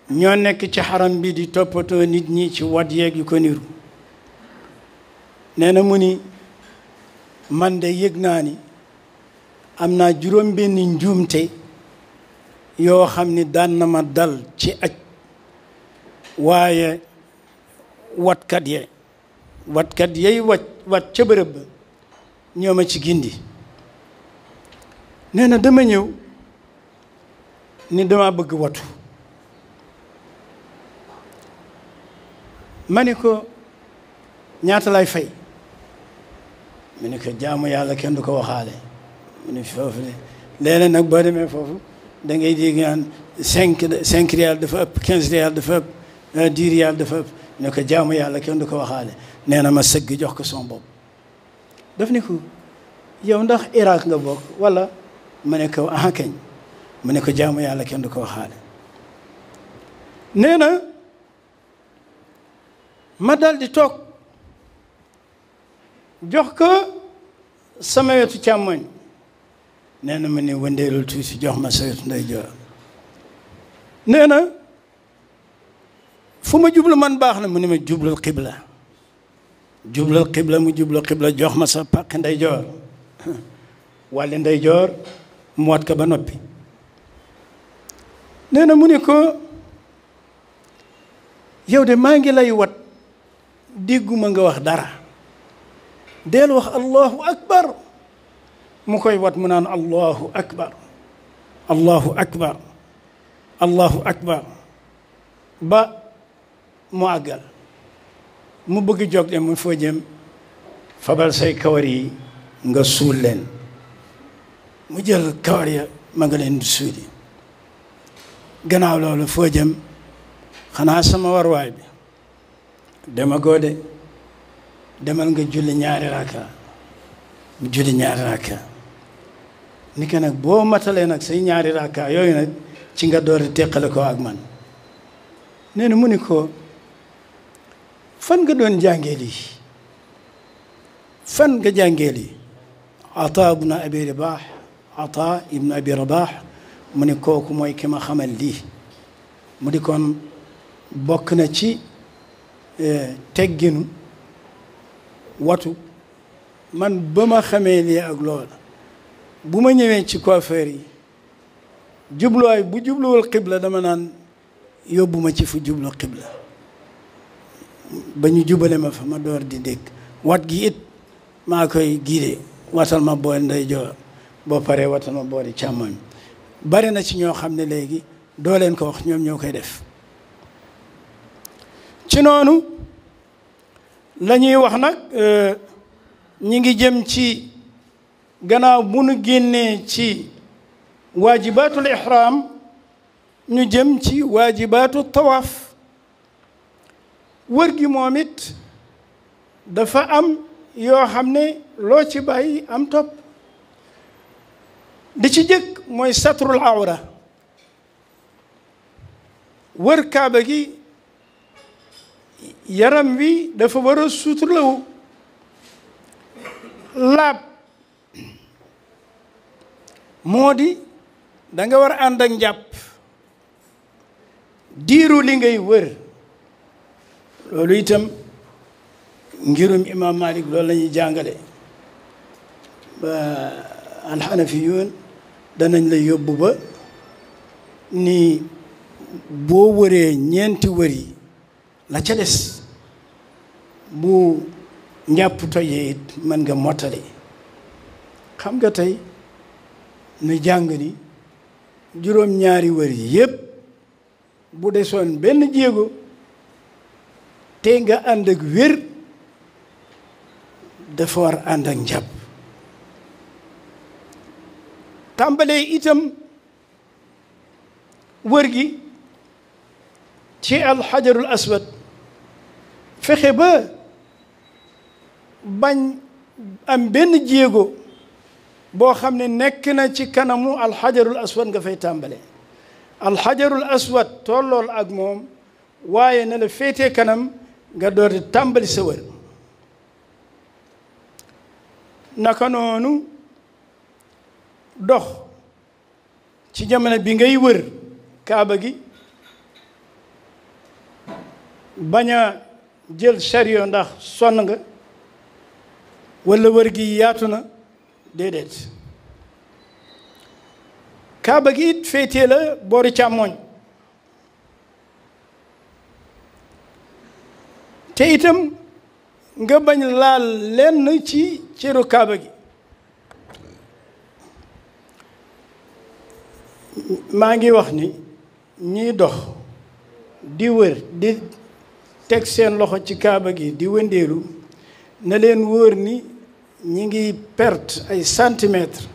ñoo nekk ci xaram bi di toppatoo nit ñi ci wat yeeg yu ko niru nee na mu ni man de yëg naa ni am naa juróom-benni njuumte yoo xam ni daan na ma dal ci aj waaye watkat yey wat ca bërëb ba ñoo ma ci gindi nee na dama ñëw ni dama bëgg watu ma ni ko ñaata lay fay mu ni ko jaamu yàlla kenn du ko waxaale mu ni foofu de léeg-léeg nag boo demee foofu da ngay dégg naan 5 rial dafa ëpp 15 rial dafa ëpp 10 rial dafa ëpp ne ko jaamu yàlla kenn du ko waxaale nee na ma sëgg jox ko son bopp daf ni ko yow ndax Irak nga bokk wala ma ne ko aha kañ mu ne ko jaamu yàlla kenn du ko waxaale nee na ma dal di toog jox ko sama wetu càmmoñ nee na ma ne wëndeelul tuuti jox ma sa wetu ndeyjoor nee na fu ma jublu man baax na mu ne ma jublul xibla mu jublu xibla jox ma sa pàq ndeyjoor wàlli ndeyjoor mu wat ko ba noppi nee na mu ne ko yow de maa ngi lay wat dégguma nga wax dara deel wax allahu akbar mu koy wat mu naan allahu akbar allahu akbar allahu akbar ba mu àggal mu bëgg jóg de mu foo jëm fabal say kawar yi nga suul leen mu jël kawar ya ma nga leen di suuli gannaaw loolu foo jëm xanaa sama warwaay bi dama goode demal nga julli ñaari raka mu julli ñaari raka ni ke nag boo matalee nag say ñaari raka yooyu nag ci nga door a teqale ko ak man nee na mu ni ko fan nga doon jàngee lii fan nga jàngee lii Ata ibn Abi Rabah mu ni kooku mooy ki ma xamal lii mu di kon bokk na ci tegginu watu man ba ma xamee lii ak loola bu ma ñëwee ci coiffeur yi jubluwaay bu jubluwul xibla dama naan yóbbu ma ci fu jublu xibla ba ñu jubale ma fa ma door di dégg wat gi it maa koy giide watal ma boori ndeyjoor boo paree watal ma boori càmmoñ bari na ci ñoo xam ne léegi doo leen ko wax ñoom ñoo koy def ci noonu la ñuy wax nag ñi ngi jëm ci gannaaw bu nu génnee ci waajibatul ihram ñu jëm ci waajibaatu tawaaf wër gi moom it dafa am yoo xam ne loo ci bàyyi am topp di ci jëkk mooy satrul awra wër kaaba gi yaram wi dafa war a suturlawu laab moo di da nga war a ànd ak njàpp diiru li ngay wër loolu itam ngirum imam Malik loolu la ñuy jàngale ba alxanafiyuun danañ la yóbbu ba ni boo wëree ñeenti wër yi la ca des bu njàpp tojee it mën nga mottali xam nga tey nu jàng ni juróom-ñaari wër yi yépp bu desoon benn jéego te nga ànd ak wér dafa war ànd ak njàpp tàmbalee itam wër gi ci alxajarul aswad fexe ba bañ am benn jéego boo xam ne nekk na ci kanamu alxajarul aswad nga fay tàmbale alxajarul aswad tollool ak moom waaye na la féetee kanam nga door di tàmbali sa wër naka noonu dox ci jamono bi ngay wër kaaba gi bañ a jël chariot ndax sonn nga walla wër gi yaatu na déedéet kaaba gi it féetee la boori càmmooñ te itam nga bañ laal lenn ci cëru kaaba gi maa ngi wax ni ñiy dox di wër di teg seen loxo ci kaaba gi di wëndeelu na leen wóor ni ñi ngi perte ay centimètres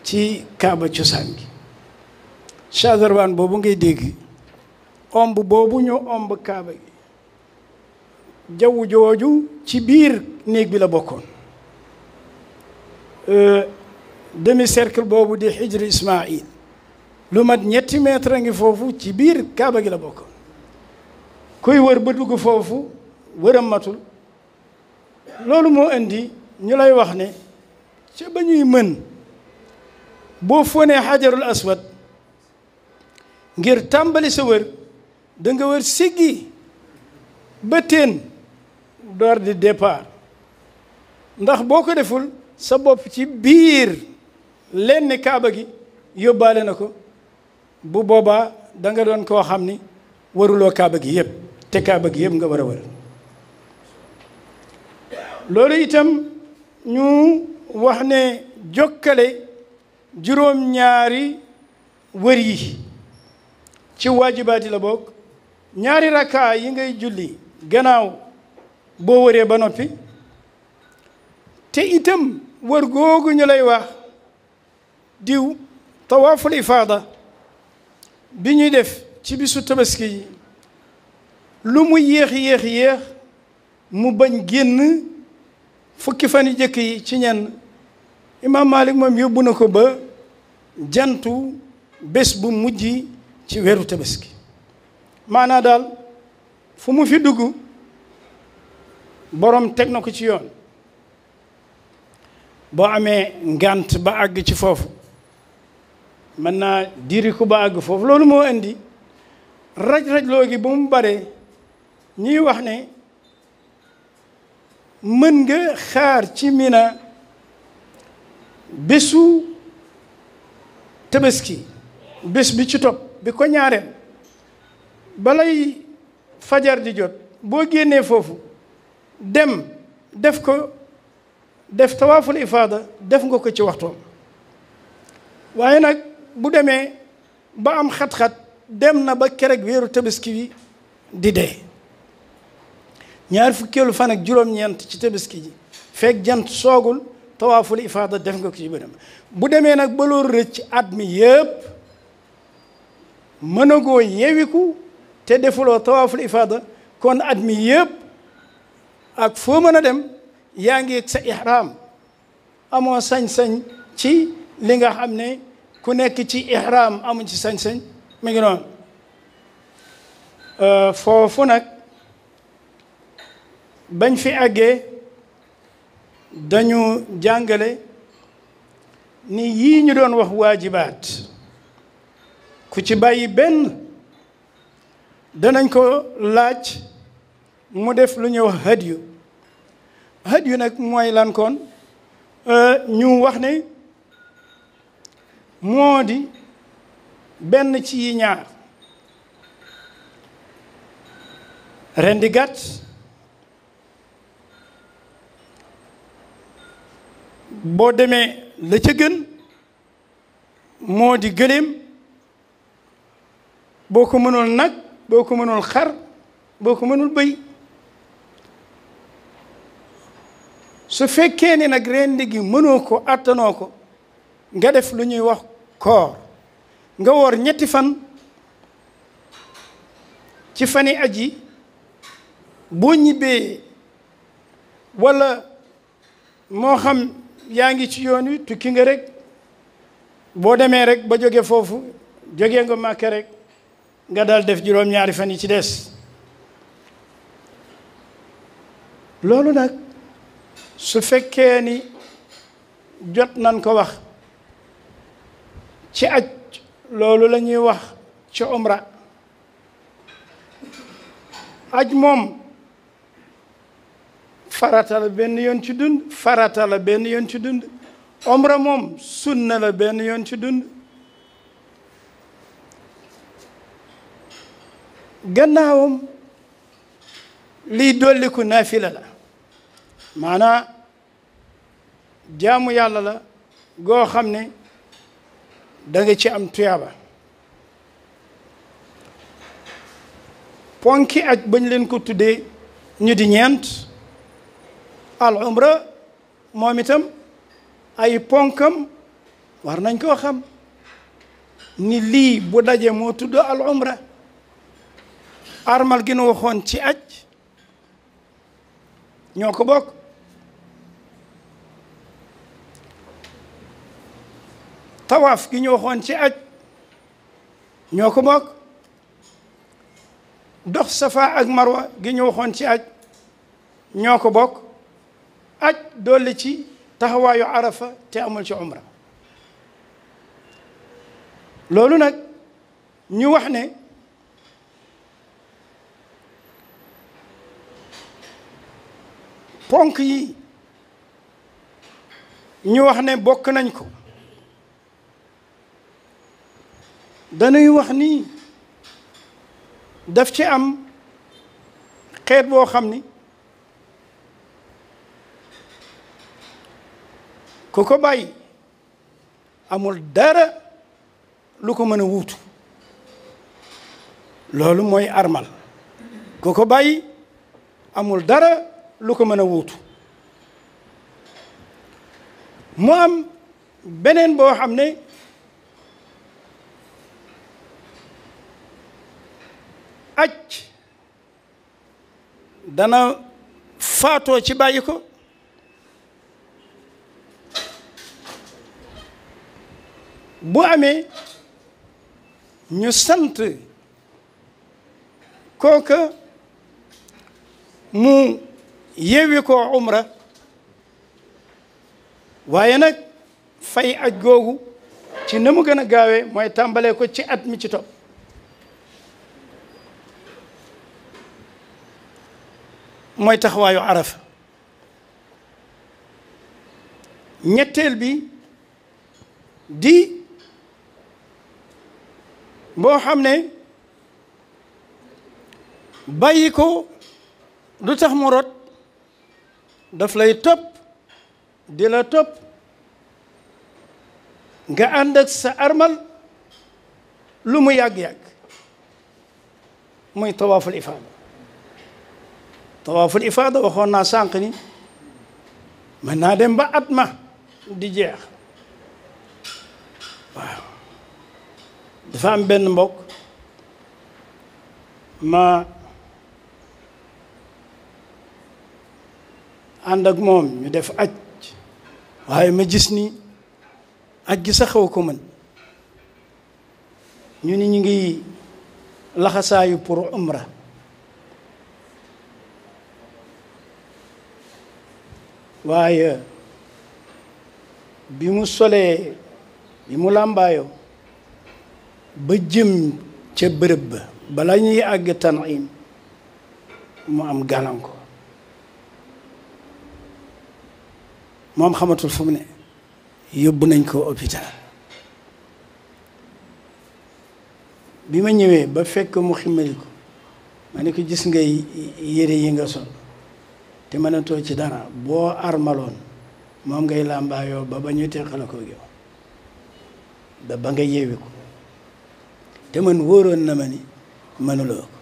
ci kaaba cosaan gi Chazarwan boobu ngay dégg omb boobu ñu omb kaaba gi jaww jooju ci biir néeg bi la bokkoon demi cercle boobu di xijri Ismaïl lu mat 3 mètres a ngi foofu ci biir kaaba gi la bokkoon kuy wër ba dugg foofu wëram matul loolu moo indi ñu lay wax ne ca ba ñuy mën boo fonee xajarul aswad ngir tàmbali sa wër da nga wër siggi ba teen door di départ ndax boo ko deful sa bopp ci biir lenn kaaba gi yóbbaale na ko bu boobaa da nga doon koo xam ni waruloo kaaba gi yëpp te kaaba gi yëpp nga war a wër loolu itam ñu wax ne jokkale juróom-ñaari wër yi ci waajibaati la bokk ñaari rakkaa yi ngay julli gannaaw boo wëree ba noppi te itam wër googu ñu lay wax diw tawaaful ifaada bi ñuy def ci bisu tabaski yi lu mu yéex mu bañ génn fukki fan yi jëkk yi ci ñenn imaam Malik moom yóbbu na ko ba jantu bés bu mujj ci weeru tabaski maanaa daal fu mu fi dugg borom teg na ko ci yoon boo amee ngant ba àgg ci foofu mën naa diri ko ba àgg foofu loolu moo indi raj-raj loo gi ba mu bare ñuy wax ne mën nga xaar ci Mina bésu tabaski bés bi ci topp bi ko ñaareel balay fajar di jot boo génnee foofu dem def tawaaful ifaada def nga ko ci waxtoom. waaye nag bu demee ba am xat-xat dem na ba kerek weeru tabaski wi di dee ñaar fukkeelu fan ak juróom-ñeent ci tabaski ji fekk jant soogul tawaaful ifaada def nga ko ci bënam bu demee nag ba loolu rëcc at mi yépp mënagoo yewiku te defuloo tawaaful ifaada kon at mi yépp ak foo mën a dem yaa ngi sa ihram amoo sañ-sañ ci li nga xam ne ku nekk ci ihram amu ci sañ-sañ mi ngi noonu foofu nag bañ fi àggee dañu jàngale ni yii ñu doon wax waajibaat ku ci bàyyi benn danañ ko laaj mu def lu ñuy wax hadiyu nag mooy lan kon ñu wax ne moo di benn ci yi ñaar rendi gàtt boo demee la ca gën moo di gëléem boo ko mënul nag boo ko mënul xar boo ko mënul bëy su fekkee ni nag rendi gi mënoo ko attanoo ko nga def lu ñuy wax koor nga woor 3 fan ci fani aji boo ñibbee walla moo xam yaa ngi ci yoon wi tukki nga rek boo demee rek ba jóge foofu jógee nga Màkka rek nga dal def juróom-ñaari fan yi ci des loolu nag su fekkee ni jot nan ko wax ci aj loolu la ñuy wax ci umra aj moom farata la benn yoon ci dund farata la benn yoon ci dund umra moom sunna la benn yoon ci dund gannaawam liy dolliku naafila la maanaa jaamu yàlla la goo xam ne da nga ci am tuyaaba ponki aj bañ leen ko tuddee ñu di 4 al umra moom itam ay ponkam war nañ koo xam ni lii bu daje moo tudd al umra armal gi nu waxoon ci aj ñoo ko bokk tawaaf gi ñu waxoon ci aj ñoo ko bokk dox safa ak marwa gi ñu waxoon ci aj ñoo ko bokk aj dolli ci taxawaayu arafa te amul ci umra loolu nag ñu wax ne ponk yi ñu wax ne bokk nañ ko dañuy wax ni daf ci am xeet boo xam ni ku ko bàyyi amul dara lu ko mën a wuutu loolu mooy armal ku ko bàyyi amul dara lu ko mën a wuutu mu am beneen boo xam ne aj dana faatoo ci bàyyi ko bu amee ñu sant kooka mu yeewi ko umra waaye nag fay aj googu ci na mu gën a gaawee mooy tàmbalee ko ci at mi ci topp mooy taxawaayu arafa ñetteel bi di boo xam ne bàyyi ko du tax mu rot daf lay topp di la topp nga ànd ak sa armal lu mu yàgg-yàgg muy tawaaful ifaada tawaaful ifaada waxoon naa sànq ni mën naa dem ba at ma di jeex waaw dafa am benn mbokk ma ànd ak moom ñu def aj waaye ma gis ni aj gi sax xaw ko mën ñu ni ñu ngi laxasaayu pour umra waaye bi mu solee bi mu làmbaayoo ba jëm ca bërëb ba bala ñuy àgg Tan'im mu am gàllankoor moom xamatul fu mu ne yóbbu nañ ko hôpital bi ma ñëwee ba fekk mu ximmali ko ma ne ko gis nga yére yi nga sol te mënatoo ci dara boo armaloon moom ngay làmbaayoo ba ba ñu teqala ko yow ba nga yeewi ko te man wóoroon na ma ni mënuloo ko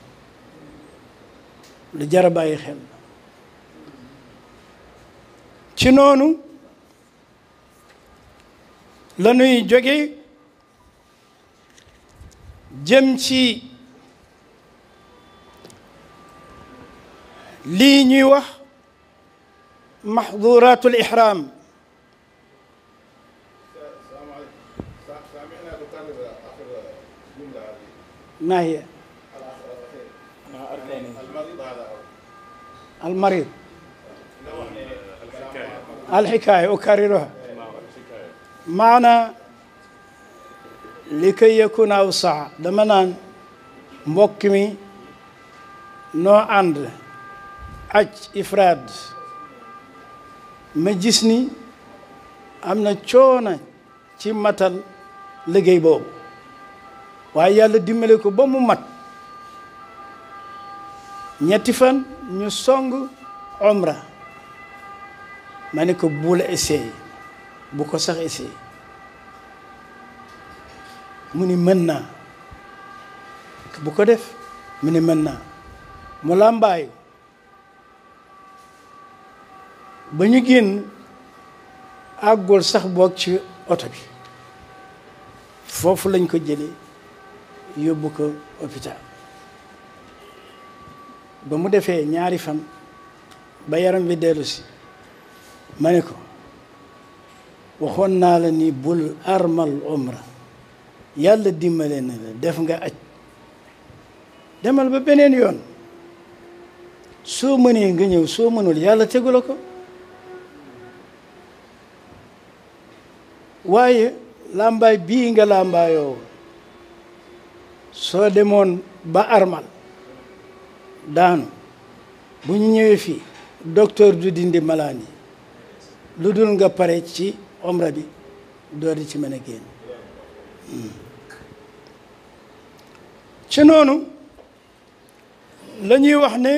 lu jar a bàyyi xel ci noonu la ñuy jóge jëm ci lii ñuy wax maxduratul ihram ما هي المريض الحكاية أكررها معنى لكي يكون أوسع دمنا مبكمي نو عند أج إفراد مجسني أمنا تشونا تيمتال لغي بوب waaye yàlla dimbale ko ba mu mat ñetti fan ñu song umra ma ne ko bu la essayé bu ko sax essayé mu ni mën naa bu ko def mu ni mën naa mu làmbaayu ba ñu génn àggul sax boog ci oto bi foofu lañ ko jëlee yóbbu ko hôpital ba mu defee ñaari fan ba yaram bi dellu si ma ne ko waxoon naa la ni bul armal umra yàlla dimbale na la def nga aj demal ba beneen yoon soo mënee nga ñëw soo mënul yàlla tegu la ko waaye làmbaay bii nga làmbaayoo soo demoon ba armal daanu bu ñu ñëwee fii docteur du dindi malaan yi lu dul nga pare ci omra bi door di ci mën a génn ci noonu la ñuy wax ne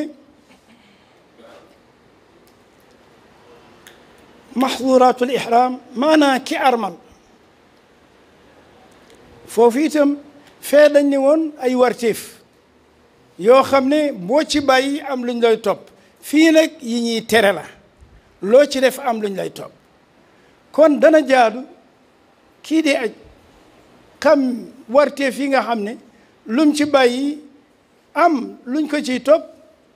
maxduratul ihram maanaa ki armal foofu itam fee dañ ne woon ay warteef yoo xam ne boo ci bàyyi am luñ lay topp fii nag yi ñuy tere la loo ci def am luñ lay topp kon dana jaadu kii di aj xam warteef yi nga xam ne lum ci bàyyi am luñ ko ciy topp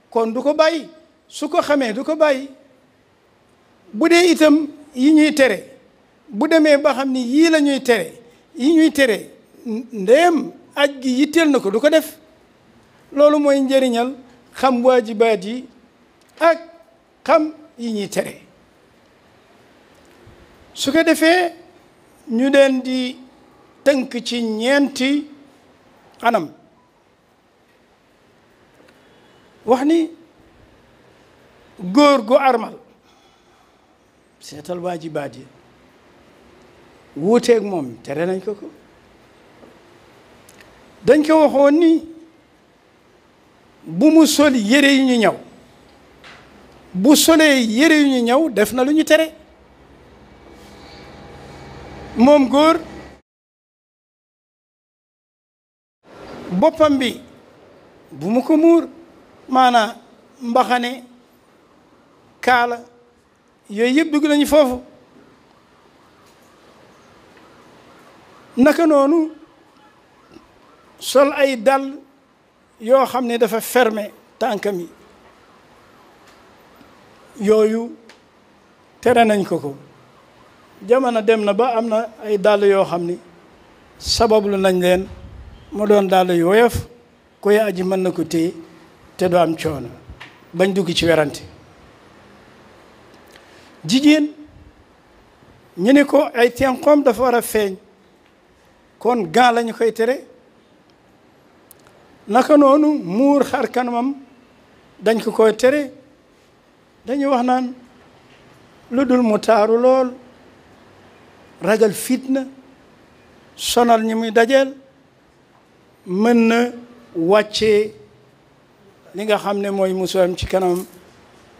kon du ko bàyyi su ko xamee du ko bàyyi bu dee itam yi ñuy tere bu demee ba xam ni yii la ñuy tere yi ñuy tere ndéem aj gi yitteel na ko du ko def loolu mooy njëriñal xam waajibaat yi ak xam yi ñuy tere su ko defee ñu leen di tënk ci ñeenti anam wax ni góor gu armal seetal waajibaat yi wuuteeg moom tere nañ ko ko dañ ko waxoon ni bu mu sol yére yu ñu ñaw bu solee yére yu ñu ñaw def na lu ñu tere moom góor boppam bi bu mu ko muur maanaam mbaxane kaala yooyu yëpp dugg nañu foofu naka noonu sol ay dàll yoo xam ne dafa fermé tànkam yi yooyu tere nañ ko ko jamono dem na ba am na ay dàll yoo xam ni sabablu nañ leen mu doon dàll yu woyof koy aji mën na ko téye te du am coono bañ dugg ci werante jigéen ñu ne ko ay tenqoom dafa war a feeñ kon gant lañu koy tere naka noonu muur xar kanamam dañ ko koy tere dañuy wax naan lu dul mu taaru lool ragal fitna sonal ñi muy dajeel mën na wàccee li nga xam ne mooy musuwam ci kanam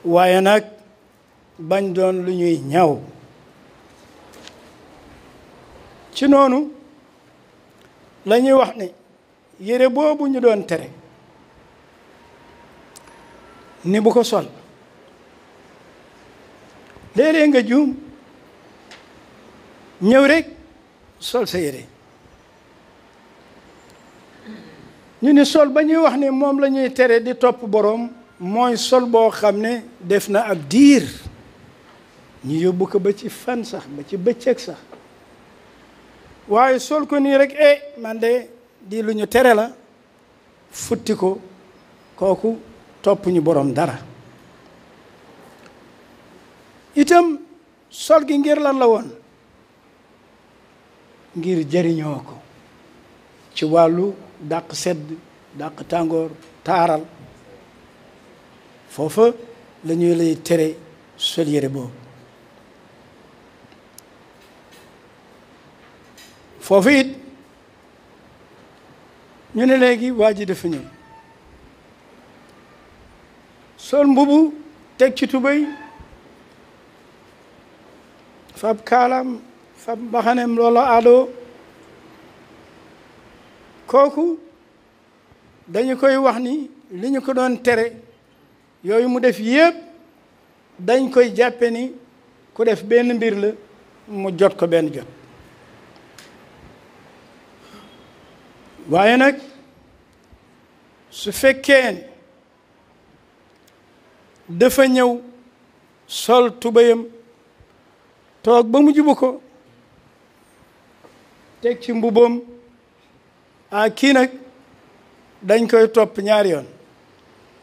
waaye nag bañ doon lu ñuy ñaw ci noonu la ñuy wax ne yére boobu ñu doon tere ni bu ko sol léeg-léeg nga juum ñëw rek sol sa yére ñu ni sol ba ñuy wax ne moom la ñuy tere di topp boroom mooy sol boo xam ne def na ab diir ñu yóbbu ko ba ci fan sax ba ci bëccëg sax waaye sol ko nii rek man de di lu ñu tere la futti ko kooku topp ñu boroom dara itam sol gi ngir lan la woon ngir jëriñoo ko ci wàllu dàq sedd dàq tàngoor taaral foofa la ñuy lay tere sol yére boobu foofu it ñu ne léegi waa ji dafa ñëw sol mbubu teg ci tubéy fab kaalam fab mbaxanem loola aadoo kooku dañu koy wax ni li ñu ko doon tere yooyu mu def yépp dañ koy jàppe ni ku def benn mbir la mu jot ko benn jot waaye nag su fekkee dafa ñëw sol tubéyam toog ba mu jubu ko teg ci mbuboom kii nag dañ koy topp ñaari yoon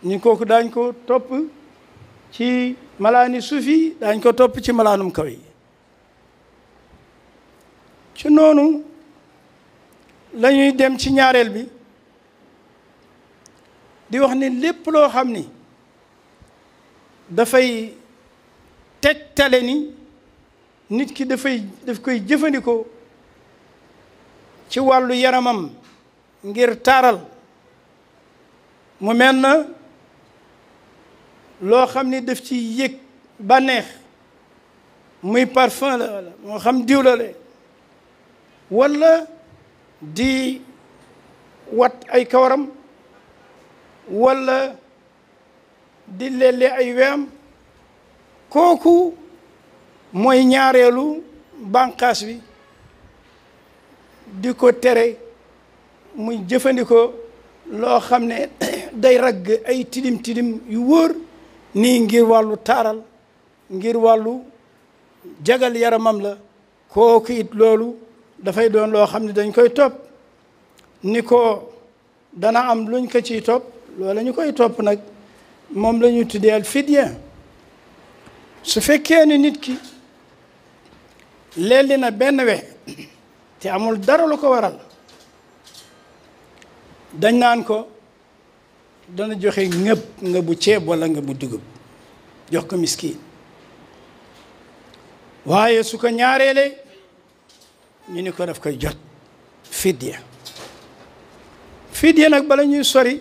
ñu kooku dañ ko topp ci malaani suuf yi dañ ko topp ci malaanum kaw yi ci noonu la ñuy dem ci ñaareel bi di wax ni lépp loo xam ni dafay tegtale ni nit ki daf koy jëfandikoo ci wàllu yaramam ngir taaral mu mel na loo xam ni daf ci yëg bànneex muy parfum la wala moo xam diw la wala di wat ay kawaram wala di lelle ay weyam kooku mooy ñaareelu bànqaas bi di ko tere muy jëfandikoo loo xam ne day ragg ay tilim yu wóor nii ngir wàllu taaral ngir wàllu jagal yaramam la kooku it loolu dafay doon loo xam ne dañ koy topp ni ko dana am luñ ko ciy topp loola ñu koy topp nag moom la ñu tuddee al fidya su fekkee ni nit ki lelli na benn we te amul dara lu ko waral dañ naan ko dana joxe nga bu ceeb wala nga bu dugub jox ko miskin waaye su ko ñaareele ñu ni ko daf koy jot fidya nag bala ñuy sori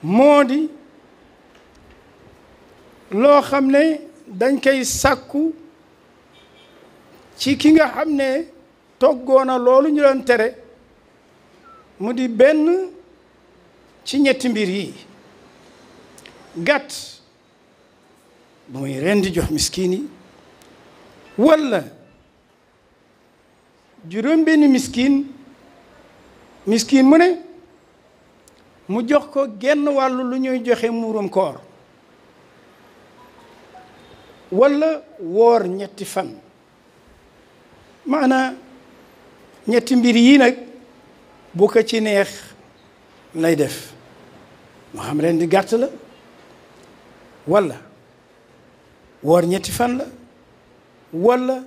moo di loo xam ne dañ koy sàkku ci ki nga xam ne toggoona loolu ñu doon tere mu di benn ci ñetti mbir yi gàtt bu muy rendi jox miskin yi walla juróom benn miskin mu ne mu jox ko genn wàllu lu ñuy joxe muurum koor walla woor ñetti fan maanaam ñetti mbir yi nag bu ko ci neex lay def moo xam ren di gàtt la walla woor ñetti fan la walla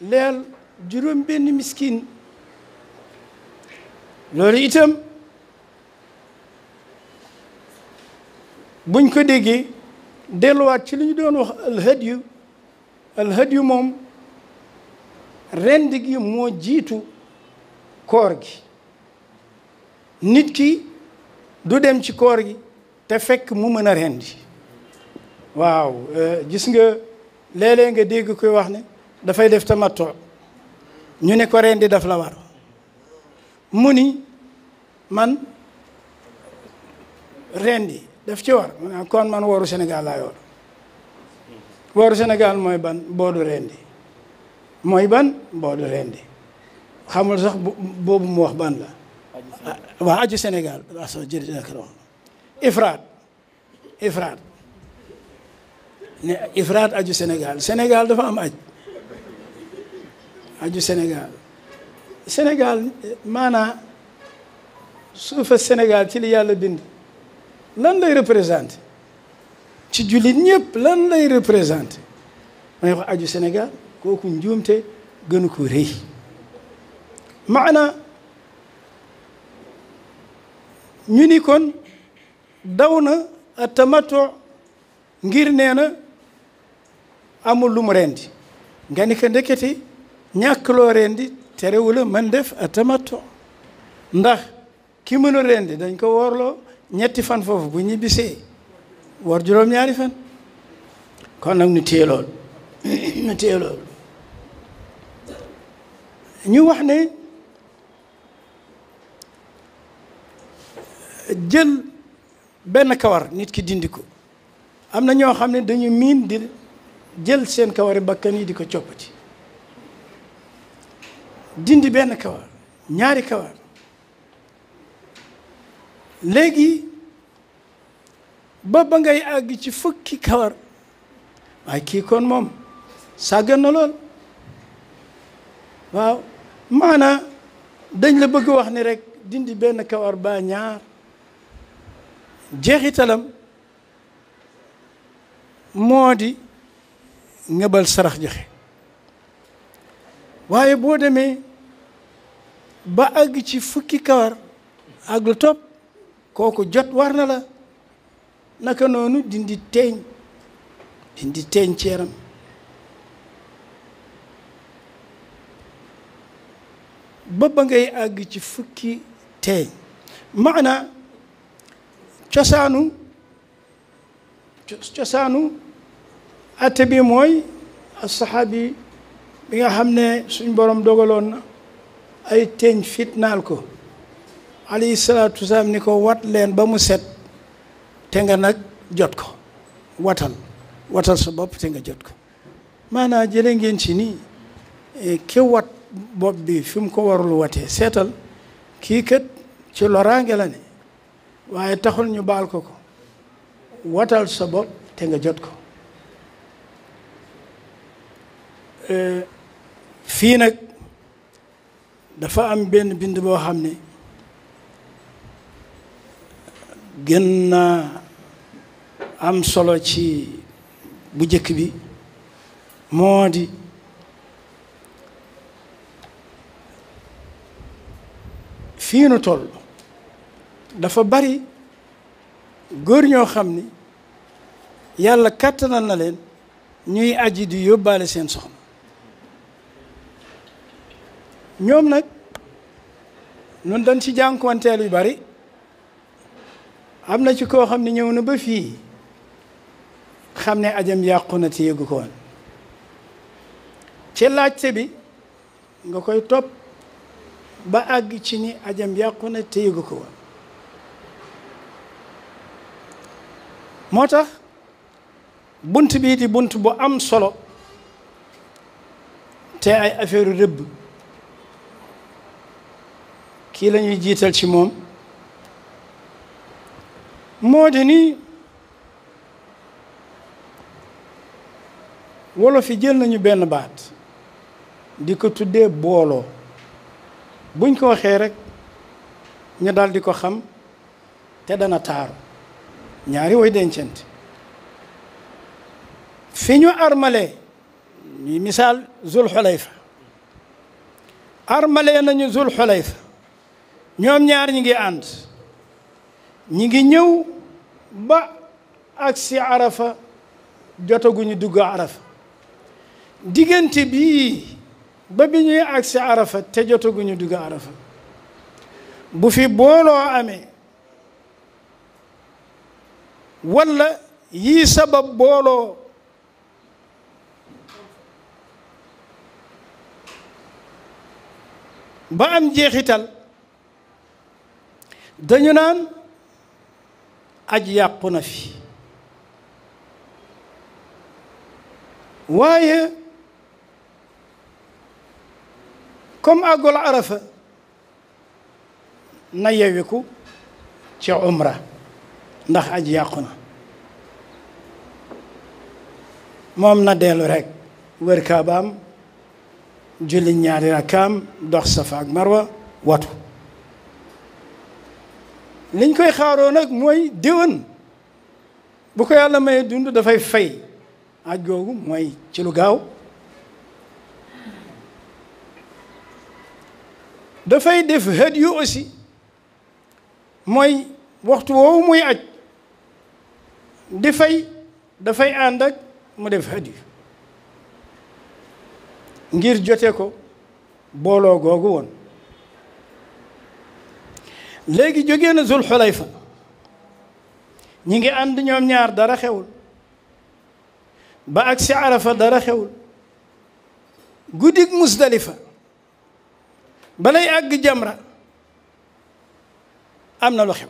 leel juróom benn miskin loolu itam buñ ko déggee delluwaat ci li ñu doon wax alhadyu moom rend gi moo jiitu koor gi nit ki du dem ci koor gi te fekk mu mën a rendi waaw gis nga léeg-léeg nga dégg koy wax ne dafay def tamattu ñu ne ko rendi daf la war mu ni man rendi daf ci war kon man wooru Sénégal laa yor wooru Sénégal mooy ban boodu rendi mooy ban boodu rendi xamul sax boobu mu wax ban la waa aju Sénégal aso jërëjëf ifraat ne ifraat aju Sénégal dafa am aju Sénégal maanaa suufa Sénégal ci li yàlla bind lan lay représenté ci jullit ñëpp lan lay représenté may wax aju Sénégal kooku njuumte gënu ko rëy maana ñu ni kon daw na a tamattu ngir nee na amul lu mu rendi nga ni ko ndekete ñàkk loo rendi terewula man def a tamattu ndax ki mën a rendi dañ ko woorloo ñetti fan foofu bu ñibbisee woor juróom-ñaari fan kon nag ñu téye loolu ñu wax ne jël benn kawar nit ki dindi ko am na ñoo xam ne dañu miin di jël seen kawari bakkan yi di ko coppati dindi benn kawar ñaari kawar léegi ba ngay àgg ci fukki kawar waaye kii kon moom sàggan na lool waaw maanaa dañ la bëgg wax ni rek dindi benn kawar ba ñaar jeexitalam moo di ngëbal sarax joxe waaye boo demee ba àgg ci fukki kawar ak lu topp kooku jot war na la naka noonu dindi teeñ ci yaram ba ngay àgg ci fukki teeñ maana cosaanu atte bi mooy asxaabi bi nga xam ne suñ borom dogaloon na ay teeñ fitnaal ko alayhi salaatu wasalaam ni ko wat leen ba mu set te nga nag jot ko watal sa bopp te nga jot ko maanaam jële ngeen ci nii ki wat bopp bi fi mu ko warul watee seetal kii kat ci loraange la ne waaye taxul ñu baal ko watal sa bopp te nga jot ko fii nag dafa am benn bind boo xam ne gën naa am solo ci bu njëkk bi moo di fii nu toll dafa bari góor ñoo xam ni yàlla kàttanal na leen ñuy aji di yóbbaale seen soxna ñoom nag nun dañ ci jànkuwanteel yu bari am na ci koo xam ne ñëw na ba fii xam ne ajam yàqu na te yëgu ko woon ci laajte bi nga koy topp ba àgg ci ni ajam yàqu na te yëgu ko woon moo tax bunt bii di bunt bu am solo te ay affaire rëbb kii la ñuy jiital ci moom moo di ni wolof yi jël nañu benn baat di ko tuddee booloo buñ ko waxee rek ñu dal di ko xam te dana taaru ñaari way dencante fi ñu armalee ñuy misaal Zul Xulayfa armalee nañu Zul Xulayfa ñoom ñaar ñi ngi ànd ñi ngi ñëw ba agsi Arafa jotaguñu dugg Arafa diggante bii ba bi ñuy agsi Arafa te jotaguñu dugg Arafa bu fi booloo amee walla yii sabab booloo ba am jeexital dañu naan aj yàqu na fi waaye comme àggul Arafa na yewiku ci umra ndax aj yàqu na moom na dellu rekk wër kaabaam julli ñaari rakkaam dox Safa ak Marwa watu liñ koy xaaroo nag mooy déwén bu ko yàlla may dund dafay fay aj googu mooy ci lu gaaw dafay def hadiyu aussi mooy waxtu woowu muy aj di fay dafay ànd ak mu def hadiyu ngir jote ko booloo googu woon léegi jógee na Zul Xulayfa ñi ngi ànd ñoom ñaar dara xewul ba ak si Arafa dara xewul guddig Musdalifa balay àgg Jamra am na lu xew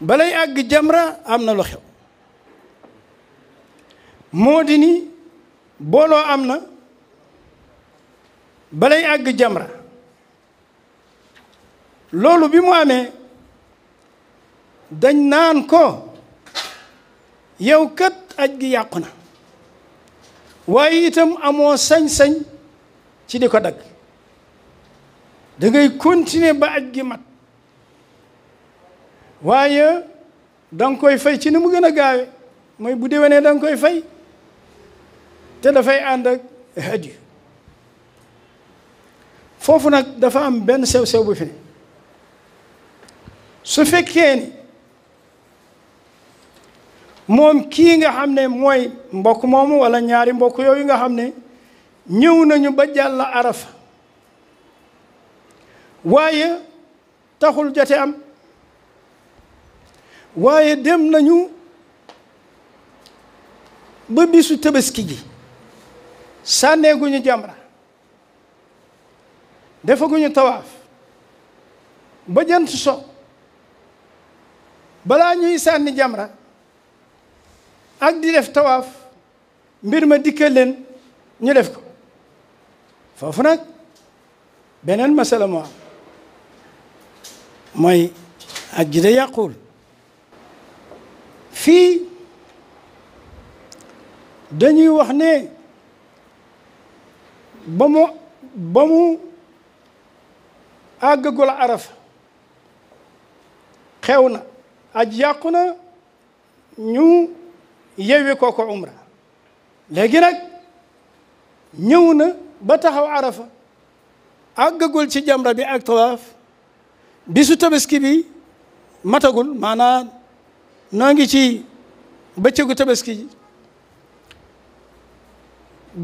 balay àgg Jamra am na lu xew moo di ni booloo am na balay àgg Jamra loolu bi mu amee dañ naan ko yow kat aj gi yàqu na waaye itam amoo sañ-sañ ci di ko dagg da ngay continuer ba aj gi mat waaye da nga koy fay ci ni mu gën a gaawe mooy bu déwénee da nga koy fay te dafay ànd ak hadiyu foofu nag dafa am benn sew-sew bu fi ne su fekkee ni moom kii nga xam ne mooy mbokk moomu walla ñaari mbokk yooyu nga xam ne ñëw nañu ba jàll Arafa waaye taxul jote am waaye dem nañu ba bisu Tabaski ji sànneeguñu jamra defaguñu tawaaf ba jant so balaa ñuy sànni jamra ak di def tawaaf mbir ma dikkal leen ñu def ko foofu nag beneen masala moo am mooy aj gi de yàquwul fii dañuy wax ne ba mu àggagul Arafa xew na aj yàqu na ñu yewi ko umra léegi nag ñëw na ba taxaw Arafa àggagul ci jamra bi ak tawaaf bisu Tabaski bi matagul maanaam noo ngi ci bëccëgu Tabaski ji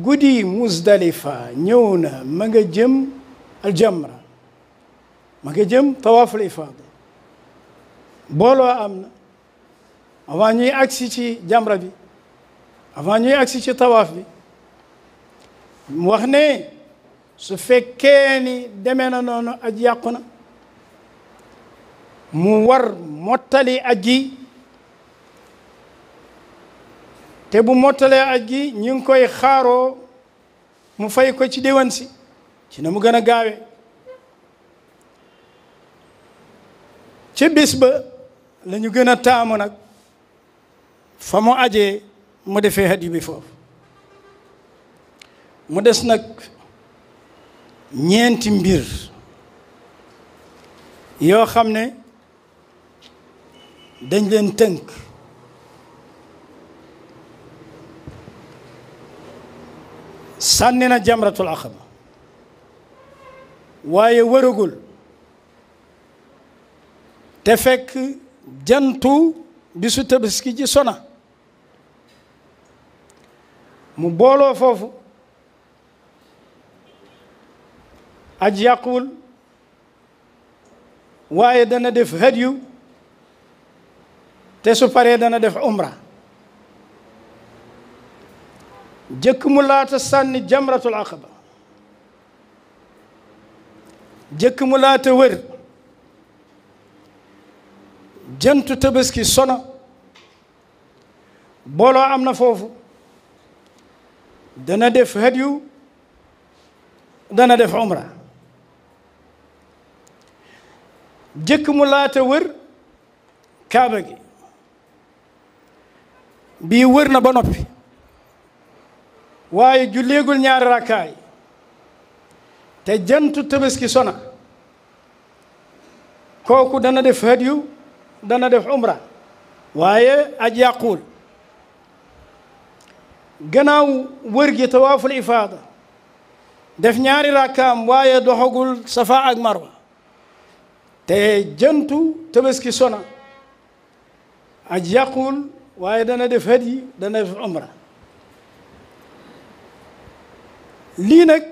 guddi Muzdalifa ñëw na ma nga jëm aljamra ma nga jëm tawaaful ifaada booloo am na avant ñuy agsi ci jamra bi avant ñuy agsi ci tawaaf bi mu wax ne su fekkee ni demee na noonu aj yàqu na mu war mottali aj gi te bu mottalee aj gi ñu ngi koy xaaroo mu fay ko ci déwén si ci na mu gën a gaawe ci bis ba la ñu gën a taamu nag fa mu ajee mu defee hadiyu bi foofu mu des nag ñeenti mbir yoo xam ne dañ leen tënk sànni na jamratul aqaba waaye wëragul te fekk jantu bisu tabaski ji sona mu booloo foofu aj yàquwul waaye dana def hadiyu te su paree dana def umra jëkk mu laata sànni jamratul aqaba jëkk mu laata wër jantu tabaski sona booloo am na foofu dana def hadiyu dana def umra jëkk mu laata wër kaaba gi bii wër na ba noppi waaye julleegul ñaari rakkaay te jantu tabaski sona kooku dana def hadiyu dana def umra waaye aj yàquwul gannaaw wër gi tawaaful ifaada def ñaari rakkaam waaye doxagul safa ak marwa te jantu tabaski sona aj yàquwul waaye dana def hadiyu dana def umra lii nag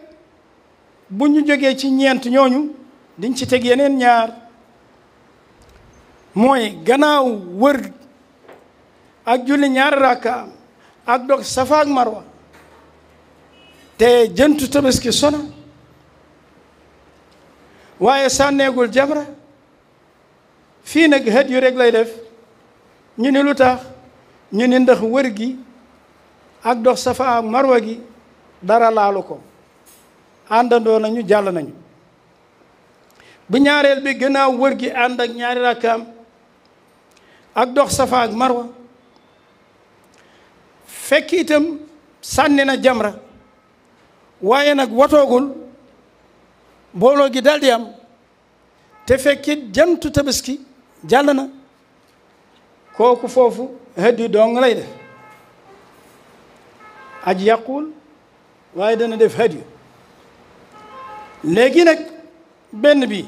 bu ñu jógee ci ñeent ñooñu diñ ci teg yeneen ñaar mooy gannaaw wër ak julli ñaari rakka ak dog safa ak marwa te jëntu tabaski sona waaye sànneegul jamra fii nag hadiyu rek lay def ñu ni lu tax ñu ni ndax wër gi ak dox safa ak marwa gi dara laalu ko àndandoo nañu jàll nañu bu ñaareel bi gannaaw wër gi ànd ak ñaari rakkaam ak dox safa ak marwa fekk itam sànni na jamra waaye nag watoogul mbooloo gi daldi am te fekkit jantu tabaski jàll na kooku foofu hadiyu dong lay def aj yàquwul waaye dana def hadiyu léegi nag benn bi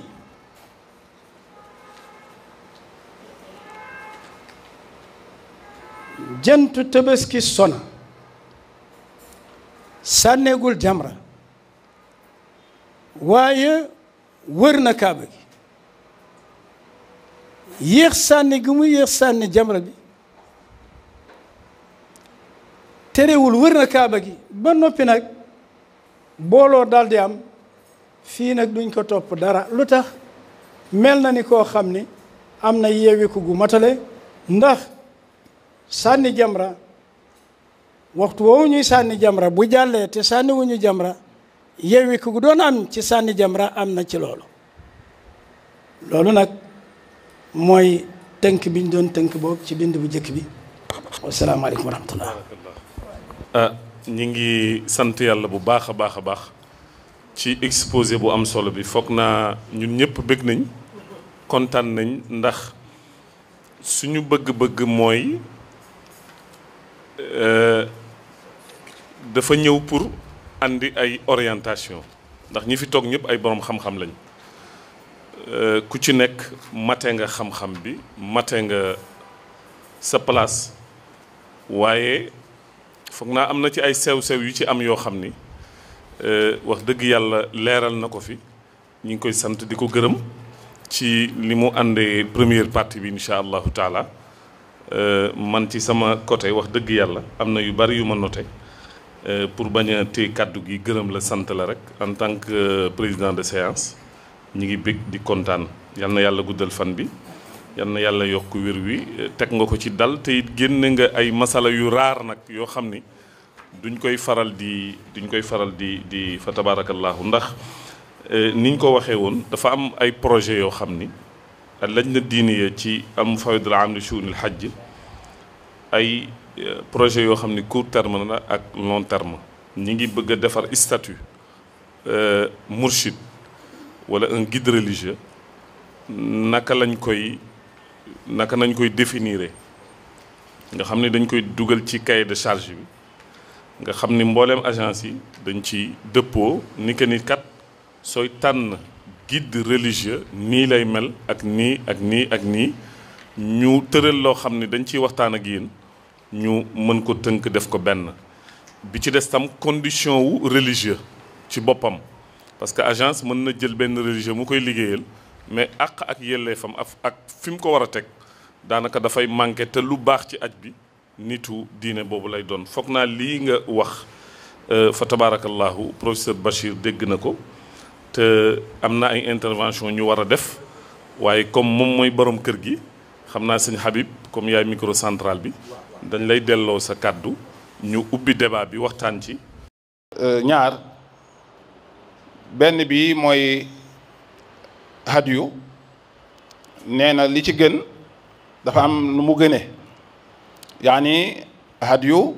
jantu tabaski sona sànneegul jamra waaye wër na kaaba gi yéex sànni gi mu yéex sànni jamra bi terewul wër na kaaba gi ba noppi nag booloo daldi am fii nag duñ ko topp dara lu tax mel na ni koo xam ni am na yeewiku gu matale ndax sànni jamra waxtu woowu ñuy sànni jamra bu jàllee te sànni wuñu jamra yeewiku gu doon am ci sànni jamra am na ci loolu nag mooy tënk bi ñu doon tënk boog ci bind bu njëkk bi wasalaamaaleykum wa rahmatullah ñi ngi sant yàlla bu baax a baax a baax ci exposé bu am solo bi foog naa ñun ñëpp bëgg nañ kontaan nañ ndax suñu bëgg-bëgg mooy dafa ñëw pour andi ay orientation ndax ñi fi toog ñëpp ay boroom xam-xam lañ ku ci nekk mate nga xam-xam bi mate nga sa place waaye foog naa am na ci ay sew-sew yu ci am yoo xam ni wax dëgg yàlla leeral na ko fi ñu ngi koy sant di ko gërëm ci li mu àndee première partie bi incha allahu taala man ci sama côté wax dëgg yàlla am na yu bari yu ma noté pour bañ a téye kàddu gi gërëm la sant la rek en tant que président de séance ñi ngi bég di kontaan yal na yàlla guddal fan bi yal na yàlla yokk wér wi teg nga ko ci dal te it génne nga ay masala yu raar nag yoo xam ni duñ koy faral di fa tabarakallahu ndax niñ ko waxee woon dafa am ay projet yoo xam ni lañ na diine ci am fawidul am li shu'unil hajj ay projet yoo xam ni court terme la ak long terme ñi ngi bëgg a defar statut mourchid wala un guide religieux naka nañ koy définir nga xam ni dañ koy dugal ci cahier de charge bi nga xam ni mbooleem agence yi dañ ci dëppoo ni que ni kat sooy tànn guide religieux nii lay mel ak nii ak nii ak nii ñu tëral loo xam ni dañ ciy waxtaan ak yéen ñu mën ko tënk def ko benn bi ci des tam condition wu religieux ci boppam parce que agence mën na jël benn religieux mu koy liggéeyal mais àq ak yelleefam ak fi mu ko war a teg daanaka dafay manqué te lu baax ci aj bi nitu diine boobu lay doon foog naa lii nga wax fa tabarakallahu professeur Bachir dégg na ko te am na ay intervention ñu war a def waaye comme moom mooy borom kër gi xam naa sëñ Habib comme yaay micro central bi dañ lay delloo sa kàddu ñu ubbi débat bi waxtaan ci ñaar benn bi mooy hadiyu nee na li ci gën dafa am nu mu gëne yaani hadiyu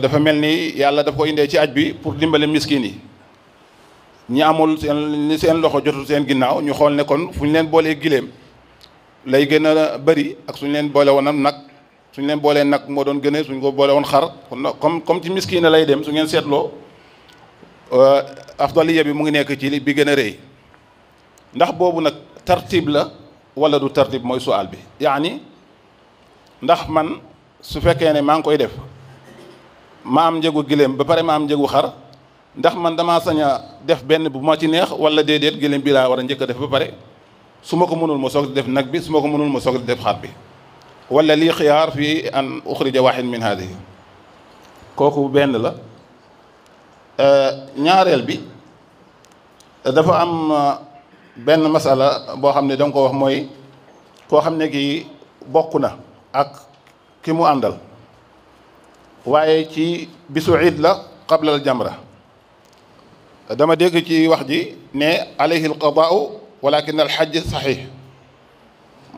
dafa mel ni yàlla daf ko indee ci aj bi pour dimbale miskin yi ñi amul seen loxo jotul seen ginnaaw ñu xool ne kon fu ñu leen boolee giléem lay gën a bëri ak suñu leen boole woon nag suñu leen boolee nag moo doon gëne suñ ko boole woon xar comme ci miskina lay dem su ngeen seetloo afdaliya bi mu ngi nekk ci bi gën a rëy ndax boobu nag tartib la wala du tartib mooy sual bi yaani ndax man su fekkee ne maa ngi koy def ma am njëgu giléem ba pare ma am njëgu xar ndax man damaa sañ a def benn bu ma ci neex wala déedéet giléem bi laa war a njëkk a def ba pare su ma ko mënul ma soog di def nag bi su ma ko mënul ma soog di def xar bi wala lii xiyaar fii an uxrija waxid min hadihi kooku benn la ñaareel bi dafa am benn masala boo xam ne danga ko wax mooy koo xam ne kii bokk na ak ki mu àndal waaye ci bisu iid la qabla al jamra dama dégg ci wax ji ne alayhi al qadaau walakin al xajj saxiix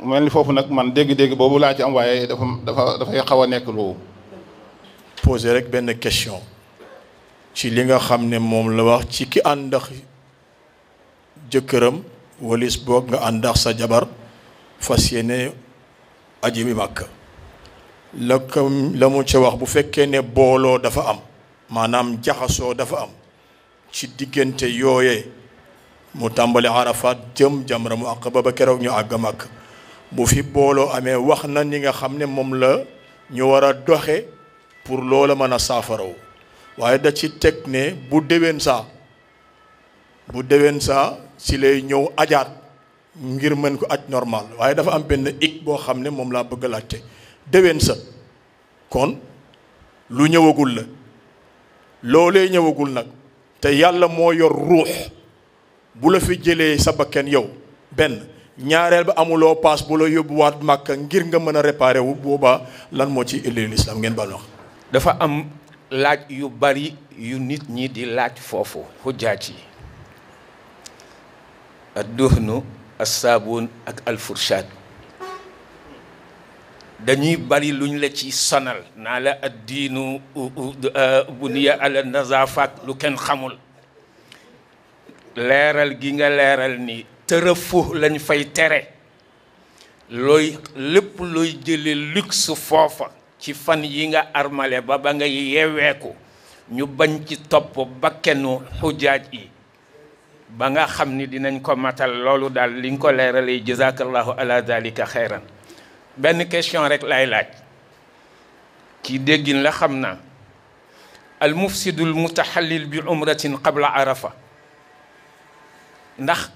mel ni foofu nag man dégg-dégg boobu laa ci am waaye dafay xaw a nekk lu poser rek benn question ci li nga xam ne moom la wax ci ki àndax jëkkëram walis boog nga àndax sa jabar fas yéene aji bi màkk la mu ca wax bu fekkee ne booloo dafa am maanaam jaxasoo dafa am ci diggante yooyee mu tàmbali Arafat jëm jamra mu aqaba ba keroog ñu àgg màkk bu fi booloo amee wax na ni nga xam ne moom la ñu war a doxe pour loola mën a saafaraw waaye da ci teg ne bu déwén saa si lay ñëw ajaat ngir mën ko aj normal waaye dafa am benn ik boo xam ne moom laa bëgg a laajte déwén sa kon lu ñëwagul la loolee ñëwagul nag te yàlla moo yor ruux bu la fi jëlee sa bakken yow benn ñaareel ba amuloo paas bu la yóbbuwaat màkka ngir nga mën a réparé wu boobaa lan moo ci indi lislaam ngeen baal wax dafa am laaj yu bari yu nit ñi di laaj foofu xujjaaj yi ad-duhnu as-saabun ak al-furshaad dañuy bari luñ la ci sonal naa la ad-diinu buniya ala nazaafaat lu kenn xamul leeral gi nga leeral ni tërëfu lañ fay tere looy lépp looy jële luxe foofa ci fan yi nga armale ba nga yeweeku ñu bañ ci topp bakkenu xujaaj yi ba nga xam ni dinañ ko matal loolu daal li nga ko leeralee jazakallahu ala dalika xeyran benn question rek lay laaj ci déggin la xam naa al mufsidu al mutaxallil bi umratin qabla arafa ndax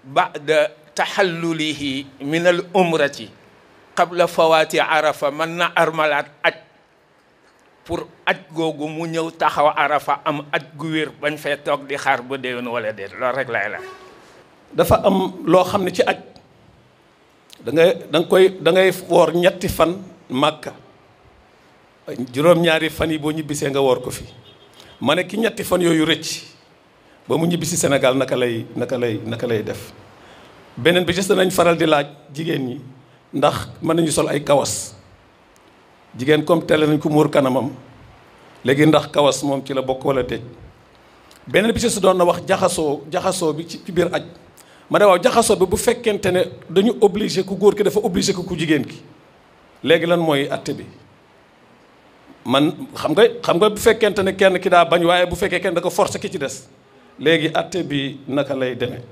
ba'da taxallulihi min al umrati qabla fawaati arafa mën na armalaat aj pour aj googu mu ñëw taxaw arafa am aj gu wér bañ fee toog di xaar ba déwén wala déet loolu rek lay la dafa am loo xam ne ci aj da ngay woor ñetti fan màkka juróom-ñaari fan yi boo ñibbisee nga woor ko fi ma ne ki ñetti fan yooyu rëcc ba mu ñibbisi Sénégal naka lay def beneen bi gis nañ faral di laaj jigéen ñi ndax mën nañu sol ay kawas jigéen comme tele nañ ko muur kanamam léegi ndax kawas moom ci la bokk wala déet beneen bi ci doon na wax jaxasoo bi ci biir aj ma ne waaw jaxasoo bi bu fekkente ne dañu obligé ku góor ki dafa obligé ku jigéen ki léegi lan mooy atte bi man xam nga bu fekkente ne kenn ki daa bañ waaye bu fekkee kenn da ko forcé ki ci des léegi atte bi naka lay demee.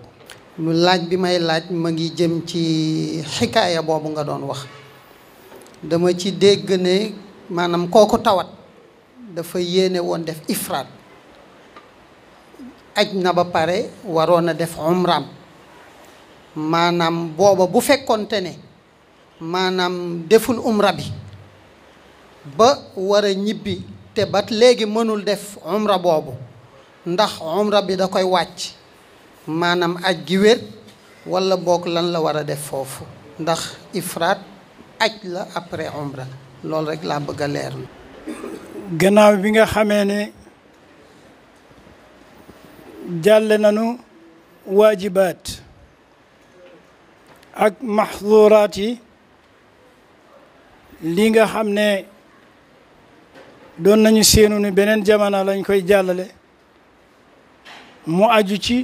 lu laaj bi may laaj ma ngi jëm ci xikaaya boobu nga doon wax dama ci dégg ne maanaam kooku tawat dafa yéene woon def ifraat aj na ba pare waroon a def umraam maanaam booba bu fekkonte ne maanaam deful umra bi ba war a ñibbi te ba léegi mënul def umra boobu ndax umra bi da koy wàcc maanaam aj gi wér walla boog lan la war a def foofu ndax ifraat aj la après umra loolu rek laa bëgg a leer. gannaaw bi nga xamee ne jàlle nañu waajibaat ak maxduuraat yi li nga xam ne doon nañu seenu ni beneen jamono lañ koy jàllale mu aju ci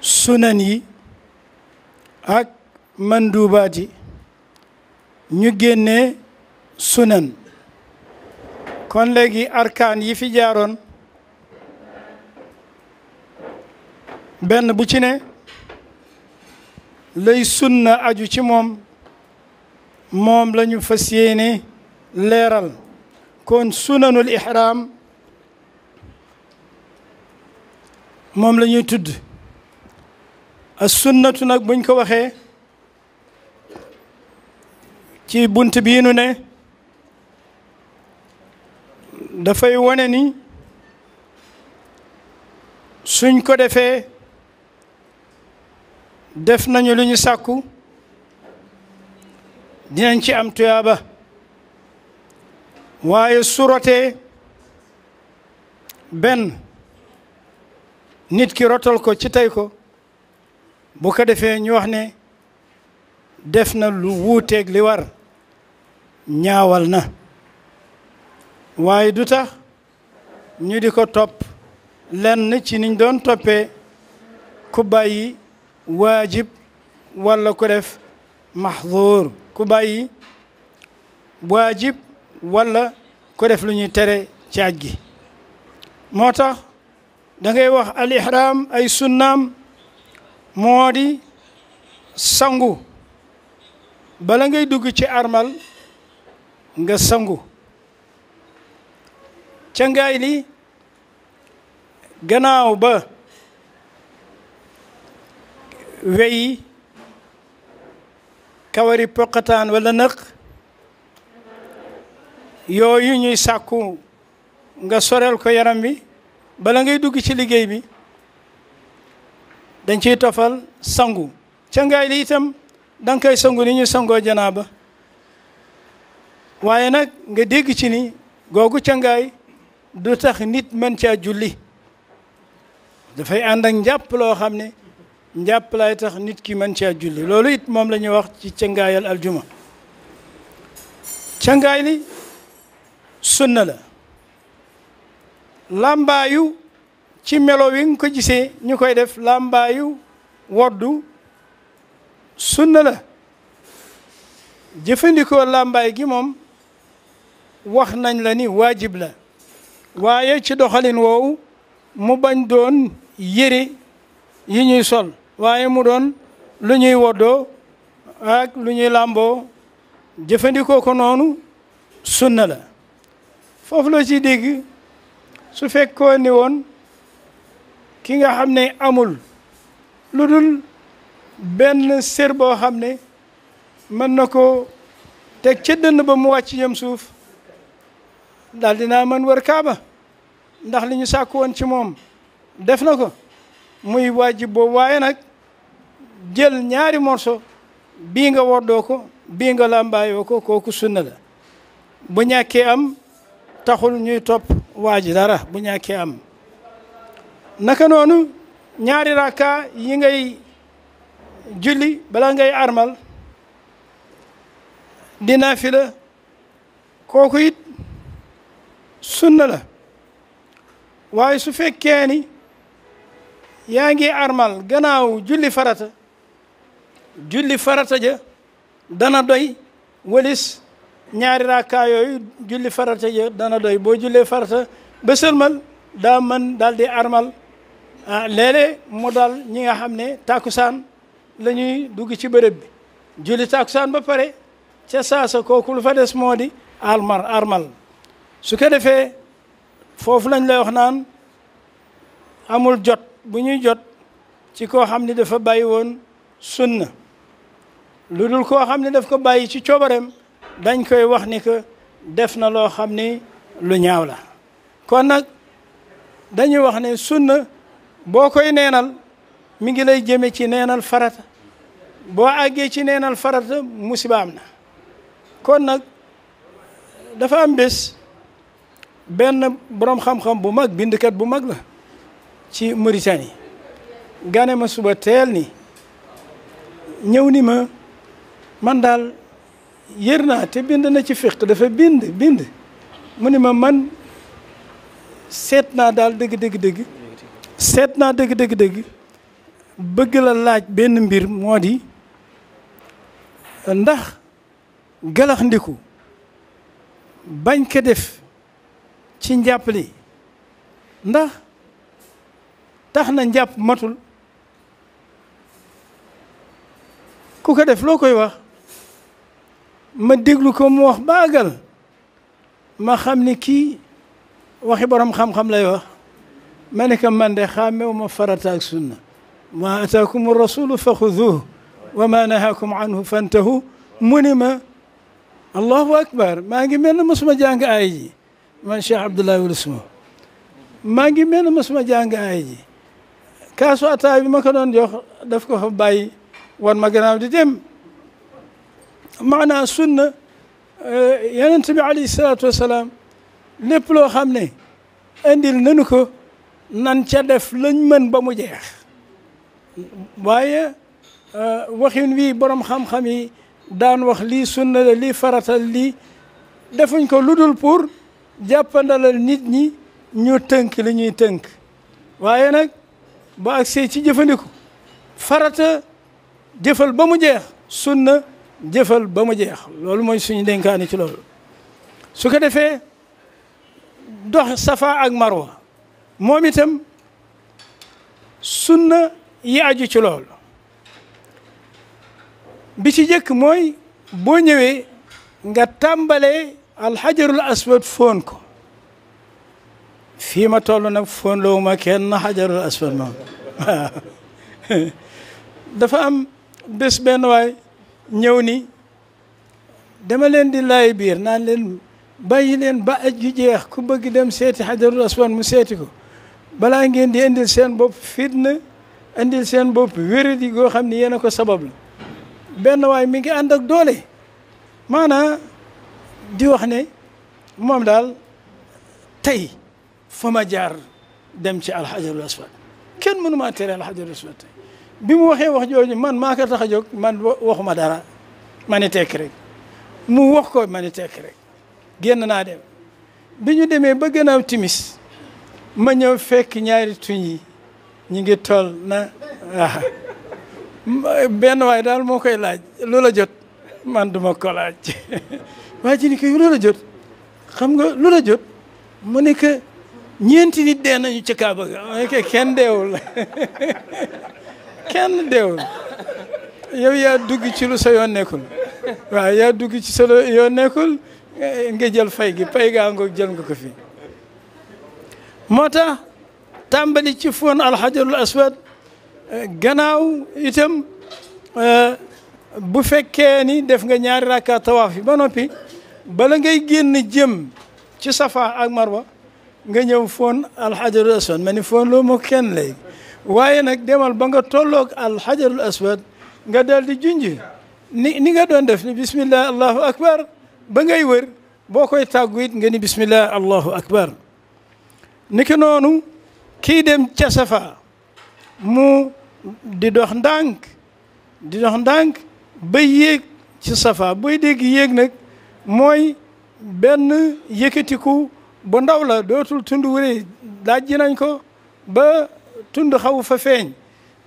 sunan yi ak mandubaat yi ñu génnee sunan kon léegi arkaan yi fi jaaroon benn bu ci ne lay sunna aju ci moom la ñu fas yéene leeral kon sunanul ihram moom la ñuy tudd as sunnatu nag buñ ko waxee ci bunt bii nu ne dafay wone ni suñ ko defee def nañu lu ñu sàkku dinañ ci am tuyaaba waaye surotee benn nit ki rotal ko ci tey ko bu ko defee ñu wax ne def na lu wuuteeg li war ñaawal na waaye du tax ñu di ko topp lenn ci niñ doon toppee ku bàyyi waajib walla ku def mahzuur ku bàyyi waajib walla ku def lu ñuy tere ci aj gi moo tax da ngay wax al ihram ay sunnaam moo di sangu bala ngay dugg ci armal nga sangu cangaay li gannaaw ba weyi kawari poqataan wala nëq yooyu ñuy sàkku nga soreel ko yaram bi bala ngay dugg ci liggéey bi dañ ciy tofal sangu cangaay li itam danga koy sangu ni ñu sangoo janaaba waaye nag nga dégg ci ni googu cangaay du tax nit mën caa julli dafay ànd ak njàpp loo xam ne njàpp laay tax nit ki mën caa julli loolu it moom la ñuy wax ci cangaayal aljuma cangaay li sunna la làmbaayu ci melo wi nga ko gisee ñu koy def làmbaayu woddu sunna la jëfandikoo làmbaay gi moom wax nañ la ni waajib la waaye ci doxalin woowu mu bañ doon yére yi ñuy sol waaye mu doon lu ñuy woddoo ak lu ñuy làmboo jëfandikoo ko noonu sunna la foofu la ci dégg su fekkoon ni woon ki nga xam ne amul lu dul benn sér boo xam ne mën na ko teg ca dënn ba mu wàcc yem suuf daal dinaa mën wër kaaba ndax li ñu sàkk woon ci moom def na ko muy waajib boobu. waaye nag jël ñaari morso bii nga woddoo ko bii nga làmbaayoo ko kooku sunna la. bu ñàkkee am taxul ñuy topp waa ji dara bu ñàkkee am. naka noonu ñaari rakka yi ngay julli bala ngay armal di naafila kooku it sunna la. waaye su fekkee ni yaa ngi armal gannaaw julli farata ja dana doy walis ñaari rakka yooyu julli farata ja dana doy. boo jullee farata ba sëlmal daa mën daal di armal. léeg-léeg mu dal ñi nga xam ne tàkkusaan la ñuy dugg ci bërëb bi julli tàkkusaan ba pare ca saasa kooku lu fa des moo di armal su ko defee foofu lañ lay wax naan amul jot bu ñuy jot ci koo xam ni dafa bàyyi woon sunna lu dul koo xam ne daf ko bàyyi ci coobareem dañ koy wax ni que def na loo xam ni lu ñaaw la. kon nag dañuy wax ne sunna boo koy neenal mi ngi lay jëme ci neenal farata boo àggee ci neenal farata musiba am na. kon nag dafa am bés benn boroom xam-xam bu mag bindkat bu mag la ci Mauritanie gane ma suba teel ni ñëw ni ma man daal yër naa te bind na ci fiq dafa bind mu ni ma man seet naa daal dëgg bëgg la laaj benn mbir moo di ndax galax ndiku bañ ko def ci njàpp li ndax tax na njàpp matul ku ko def loo koy wax ma déglu ko mu wax baagal ma xam ni kii waxi borom xam-xam lay wax ma ne ko man de xàmmewu ma farata ak sunna ma ataakum rasulu fa xuduhu wa ma nahakum anhu fantahu mu ni ma allahu akbar maa ngi mel ne mosuma jàng aay ji man Cheikh Abdoulaye Wulu Suma maa ngi mel ne mosuma jàng aay ji kaasu ataay bi ma ko doon jox daf ko fa bàyyi wan ma gannaaw di dem maanaa sunna yonent bi alayhi salaatu wasalaam lépp loo xam ne indil nanu ko nan ca def lañ mën ba mu jeex waaye waxin wi borom xam-xam yi daan wax lii sunna la lii faratal lii defuñ ko lu dul pour jàppandalal nit ñi ñu tënk li ñuy tënk waaye nag ba agsee ci jëfandiku farata jëfal ba mu jeex sunna jëfal ba mu jeex loolu mooy suñu dénkaani ci loolu su ko defee dox safa ak marwa moom itam sunna yi aju ci loolu bi ci jëkk mooy boo ñëwee nga tàmbalee alxajarul aswad foon ko fii ma toll nag foon loowu ma kenn xajarul aswad moom dafa am bés benn waay ñëw ni dama leen di laay biir naan leen bàyyi leen ba aj ju jeex ku bëgg dem seeti xajarul aswad mu seeti ko balaa ngeen di indil seen bopp fitna indil seen bopp wéradi goo xam ne yéen a ko sabab la benn waay mi ngi ànd ak doole maanaam di wax ne moom daal tey fa ma jaar dem ci alxajarul aswad kenn mënu maa tere alxajarul aswad tey bi mu waxee wax jooju man maa ko tax a jóg man waxuma dara ma ne tekk rek mu wax ko ma ne tekk rek génn naa dem bi ñu demee ba gannaaw timis ma ñëw fekk ñaari tuñ yi ñu ngi toll na benn waay daal moo koy laaj loola jot man duma ko laaj waa ji ni ko loola jot xam nga loola jot mu ne que ñeenti nit dee nañu ca Kaaba ga mu ne que kenn deewul kenn deewul yow yaa dugg ci lu sa yoon nekkul waaw yaa dugg ci sa yoon nekkul nga jël fay gi pay gaa ngoog jël nga ko fi moo tax tàmbali ci foon alxajarul aswad gannaaw itam bu fekkee ni def nga ñaari rakka tawaaf yi ba noppi bala ngay génn jëm ci safa ak marwa nga ñëw foon alxajarul aswad ma ni foon loo moo kenn léegi waaye nag demal ba nga tolloog alxajarul aswad nga dal di junj ni nga doon def ni bismillah allahu akbar ba ngay wër boo koy tàggu it nga ni bismillah allahu akbar niki noonu kii dem ca safa mu di dox ndànk ba yéeg ci safa booy dégg yéeg nag mooy benn yëkkatiku bu ndaw la dootul tund wuri dajji nañ ko ba tund xaw fa feeñ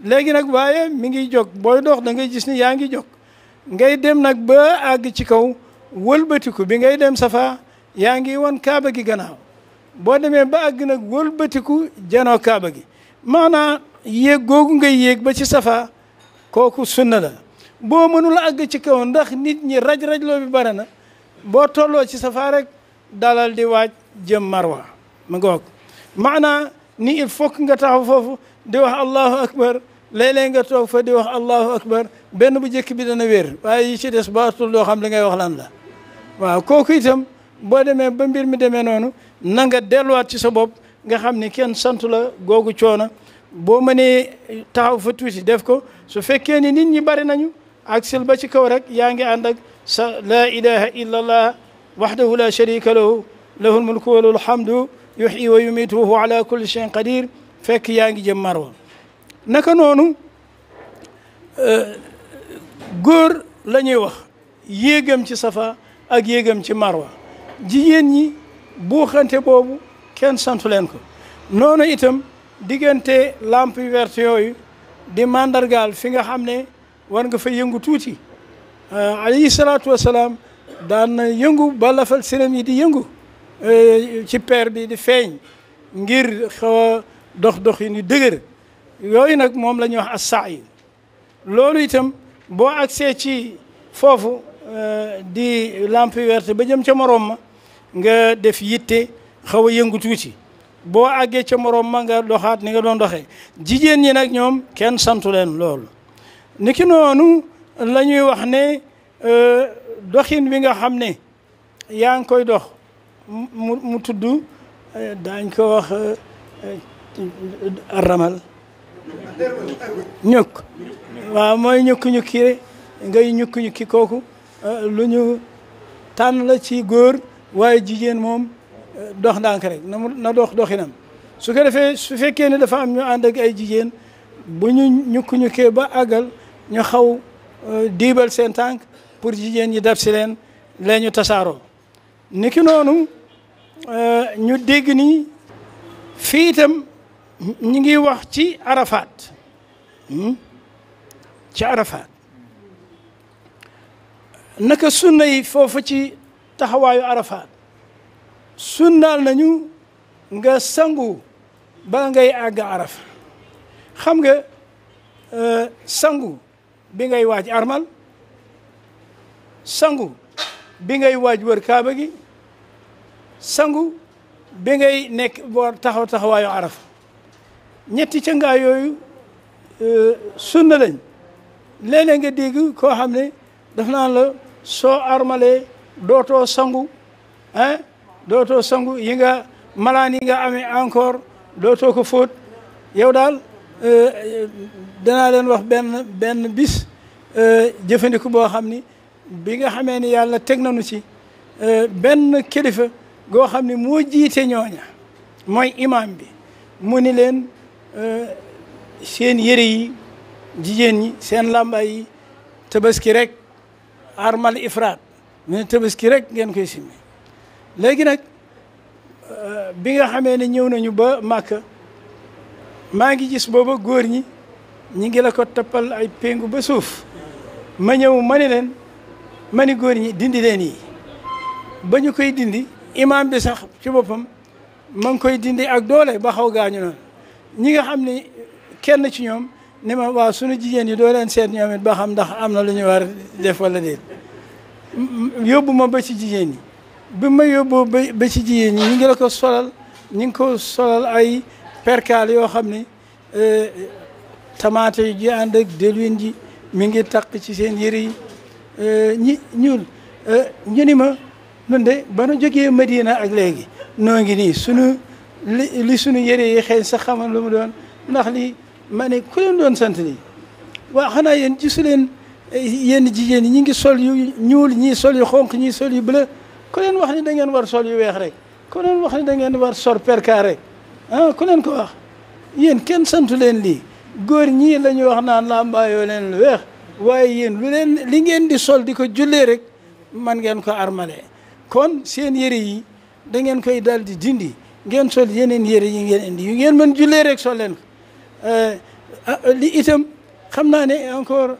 léegi nag waaye mi ngi jóg booy dox da ngay gis ni yaa ngi jóg ngay dem nag ba àgg ci kaw wëlbatiku bi ngay dem safa yaa ngi won kaaba gi gannaaw boo demee ba àgg nag wëlbatiku janoo kaaba gi maanaam yéeg googu ngay yéeg ba ci safa kooku sunna la boo mënul àgg ci kaw ndax nit ñi raj-rajloo bi bare na boo tolloo ci safa rek dalal di waaj jëm marwa ma ngoog maanaam ni il faut que nga taxaw foofu di wax allahu akbar léeg-léeg nga toog fa di wax allahu akbar benn bu njëkk bi dana wér waaye yi ci des baatul doo xam li ngay wax lan la waaw kooku itam boo demee ba mbir mi demee noonu na nga delluwaat ci sa bopp nga xam ni kenn sant la googu coono boo mënee taxaw fa tuuti def ko su fekkee ni nit ñi bari nañu ak sil ba ci kaw rek yaa ngi ànd ak sa laa ilaha illa allah wahdahu la sharika lahu lahul mulku wa lahul hamdu yuhyi wa yumiitu wa huwa ala kulli shay'in qadir fekk yaa ngi jëm marwa naka noonu góor la ñuy wax yéegam ci safa ak yéegam ci marwa jigéen ñi buuxante boobu kenn santu leen ko noonu itam diggante lampe yu verte yooyu di mandargaal fi nga xam ne war nga fa yëngu tuuti alayhi salaatu wasalaam daan na yëngu ba lafal sërëm yi di yëngu ci peer bi di feeñ ngir xaw a dox yi ni dëgër yooyu nag moom la ñuy wax as-sa'i loolu itam boo agsee ci foofu di lampe yu verte ba jëm ca morom ma nga def yitte xaw a yëngu tuuti boo àggee ca morom ma nga doxaat ni nga doon doxee jigéen ñi nag ñoom kenn santu leen loolu niki noonu la ñuy wax ne doxin bi nga xam ne yaa ngi koy dox mu tudd daañ ko wax ramal ñukk waaw mooy ñukki ngay ñukki kooku lu ñu tànn la ci góor waaye jigéen moom dox ndànk rek na dox doxinam su ko defee su fekkee ne dafa am ñu ànd ak ay jigéen bu ñu ñukki ba àggal ñu xaw diibal seen tànk pour jigéen ñi dab si leen lee ñu tasaaroo niki noonu ñu dégg ni fii itam ñu ngi wax ci Arafat naka sunna yi foofu ci taxawaayu Arafat sunnaal nañu nga sangu ba ngay àgg Arafa xam nga sangu bi ngay waaj armal sangu bi ngay waaj wër kaaba gi sangu bi ngay nekk boor taxawaayu Arafa ñetti cangaa yooyu sunna lañ léeg-léeg nga dégg koo xam ne daf naan la soo armalee dootoo sangu dootoo sangu yi nga malaan yi nga amee encore dootoo ko fóot yow daal danaa leen wax benn bis jëfandiku boo xam ni bi nga xamee ni yàlla teg nañu ci benn kilifa goo xam ne moo jiite ñooña mooy imam bi mu ni leen seen yëre yi jigéen ñi seen làmbaay yi tabaski rek armal ifraat mu ne tabaski rek ngeen koy simmi léegi nag bi nga xamee ne ñëw nañu ba Màkka maa ngi gis booba góor ñi ngi la ko tappal ay péngu ba suuf ma ñëw ma ni leen ma ni góor ñi dindi leen yi ba ñu koy dindi imam bi sax ci boppam ma ngi koy dindi ak doole ba xaw gaañu noonu ñi nga xam ne kenn ci ñoom ni ma waaw sunu jigéen ñi doo leen seet ñoom it ba xam ndax am na lu ñu war def wala déet yóbbu ma ba ci jigéen ñi bi ma yóbbu ba ci jigéen ñi ñu ngi la ko solal ñi ngi ko solal ay perkaal yoo xam ne tamaate yi ji ànd ak diwlin ji mi ngi takk ci seen yëre yi ñu ni ma nun de ba nu jógee Madina ak léegi noo ngi nii sunu li sunu yëre yi xëy sax xamal lu mu doon ndax li ma ne ku leen doon sant lii waa xanaa yéen gisu leen yenn jigéen ñi ñi ngi sol yu ñuul ñii sol yu xonq ñii sol yu bleu ku leen wax ni da ngeen war sol yu weex rek ku leen wax ni da ngeen war sol perkaal rek ku leen ko wax yéen kenn santu leen lii góor ñii la ñu wax naan laa mbaayoo leen lu weex waaye yéen lu leen li ngeen di sol di ko jullee rek man ngeen ko armale kon seen yëre yi da ngeen koy dal di dindi ngeen sol yeneen yëre yi ngeen indi yu ngeen mën jullee rek sol leen ko li itam xam naa ne encore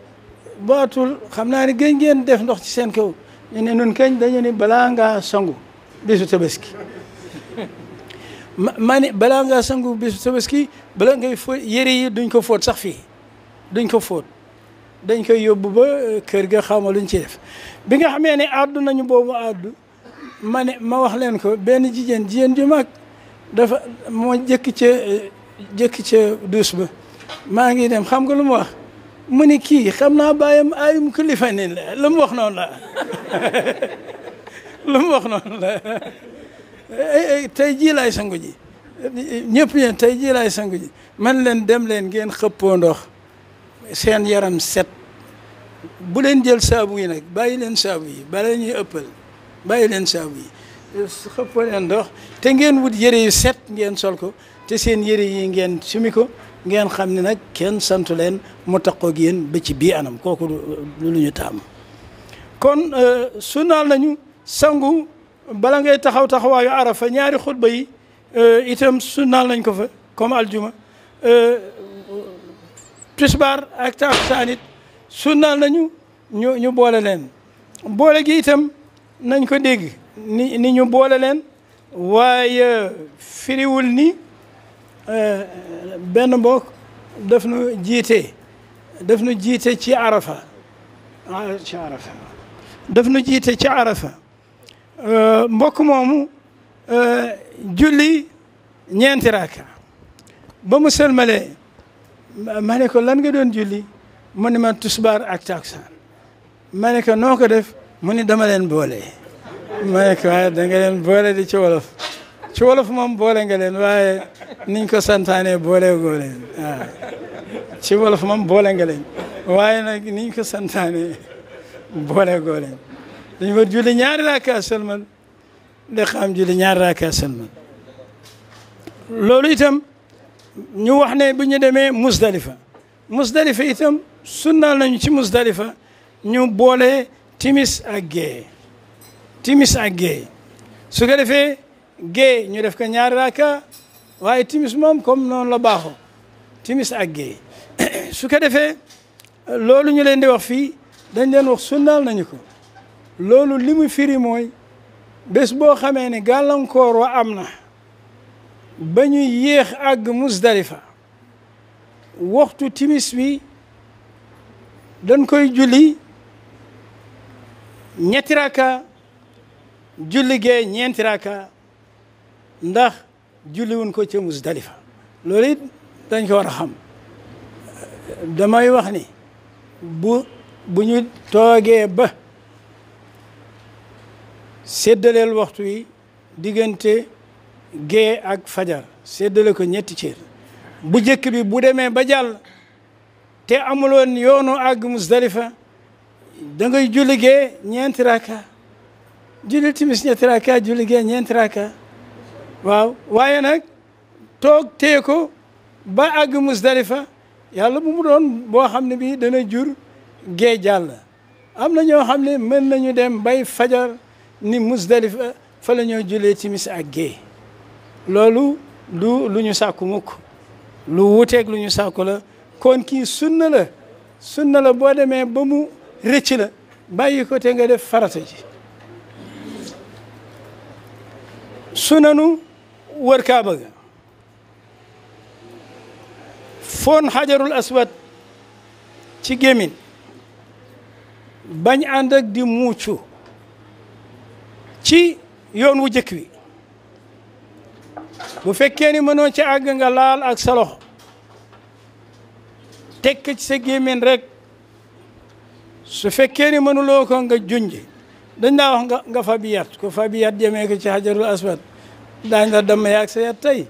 baatul xam naa ne gën ngeen def ndox ci seen kaw ñu ne nun kañ dañu ne balaa ngaa sangu bisu tabaski ma ne balaa ngaa sangu bisu tabaski bala ngay fóot yëre yi duñ ko fóot sax fii duñ ko fóot dañ koy yóbbu ba kër ga xaw ma luñ ci def bi nga xamee ne àddu nañu boobu àddu ma ne ma wax leen ko benn jigéen ju mag dafa moo jëkk ca duus ba maa ngi dem xam nga lu mu wax mu ni kii xam naa bàyyam ayum kilifa ni la lu mu wax noonu la lu mu wax noonu la tey jii laay sangu ji ñëpp ñeen tey jii laay sangu ji man leen dem leen ngeen xëppoo ndox seen yaram set bu leen jël saabu yi nag bàyyi leen saabu yi bala ñuy ëppal bàyyi leen saabu yi xëppoo leen ndox te ngeen wut yëre yu set ngeen sol ko te seen yëre yi ngeen sumi ko ngeen xam ne nag kenn santu leen mu taqoog yéen ba ci bii anam kooku lu ñu taamu kon sunnaal nañu sangu bala ngay taxawaayu arafa ñaari xutba yi itam sunnaal nañ ko fa comme aljuma tisbaar ak takkusaan it sunnaal nañu ñu boole leen boole gi itam nañ ko dégg ni ñu boole leen waaye firiwul ni benn mbokk daf nu jiite ci arafa daf nu jiite ci arafa mbokk moomu julli ñeenti raaka ba mu sëlmalee ma ne ko lan nga doon julli mu ne ma tusbaar ak takusaan ma ne ko noo ko def mu ni dama leen boole ma ne ko waaye da nga leen boole di ci wolof moom boole nga leen waaye niñ ko santaane boole goo leen waaw ci wolof moom boole nga leen waaye nag niñ ko santaane boole goo leen dañu war julli ñaari raaka sëlmal di xam julli ñaari raaka sëlmal loolu itam ñu wax ne bu ñu demee Musdalifa itam sunnaal nañu ci Musdalifa ñu boole timis ak gée su ko defee gée ñu def ko ñaari raaka waaye timis moom comme noonu la baaxoo timis ak gée su ko defee loolu ñu leen di wax fii dañ leen wax sunnaal nañu ko loolu li mu firi mooy bés boo xamee ne gàllankoor wa am na ba ñu yéex àgg Musdalifa waxtu timis bi dañ koy julli ñetti raaka julli gee ñeenti raaka ndax julli wuñ ko ca Musdalifa loolu it dañ ko war a xam damay wax ni bu ñu toogee ba séddaleel waxtu yi diggante gee ak fajar séddale ko ñetti cër bu njëkk bi bu demee ba jàll te amuloon yoonu àgg Musdalifa da ngay julli gee ñeenti raaka julli timis ñetti raaka julli gee ñeenti raaka waaw waaye nag toog tee ko ba àgg Musdalifa yàlla bu mu doon boo xam ne bii dana jur gee jàll am na ñoo xam ne mën nañu dem bay fajar ni Musdalifa fa la ñoo jullee timis ak gee loolu lu ñu sàkku mukk lu wuteeg lu ñu sàkku la kon kii sunna la boo demee ba mu rëcc la bàyyi ko te nga def farata ji sunanu wër kaaba ga foon xajarul aswad ci gémmiñ bañ ànd ak di muucu ci yoon wu jëkk wi bu fekkee ni mënoo ci àgg nga laal ak sa loxo tekk ci sa gémmiñ rek su fekkee ni mënuloo ko nga junj dañ daa wax nga fa bi yat ko fa bi yat jëmee ko ci hajarul aswad daañ la damm yaag sa yat tey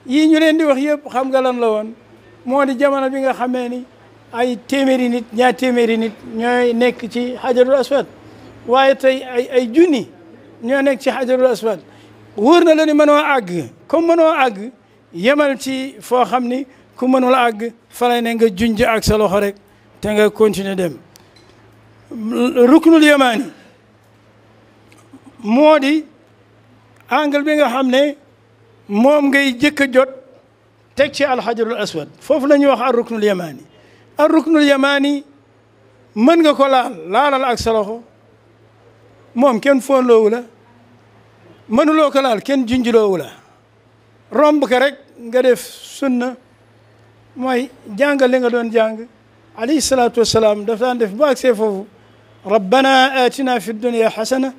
yii ñu leen di wax yëpp xam nga lan la woon moo di jamono bi nga xamee ni ay téeméeri nit ñaar téeméeri nit ñooy nekk ci hajarul aswad waaye tey ay junni ñoo nekk ci hajarul aswad wóor na la ni mënoo àgg comme mënoo àgg yemal ci foo xam ni ku mënul àgg fa lay ne nga junj ak sa loxo rek te nga continuer dem ruknul yamaani moo di angle bi nga xam ne moom ngay jëkk a jot teg ci alxajarul aswad foofu la ñuy wax ar ruknul yamaani ar ruknul yamaani mën nga ko laalal ak sa loxo moom kenn foon loowu la mënuloo ko laal kenn junjuloowu la romb ko rek nga def sunna mooy jàngal li nga doon jàng alayhi salaatu wassalaam daf daan def bu agsee foofu rabbana atina fi dunya xasana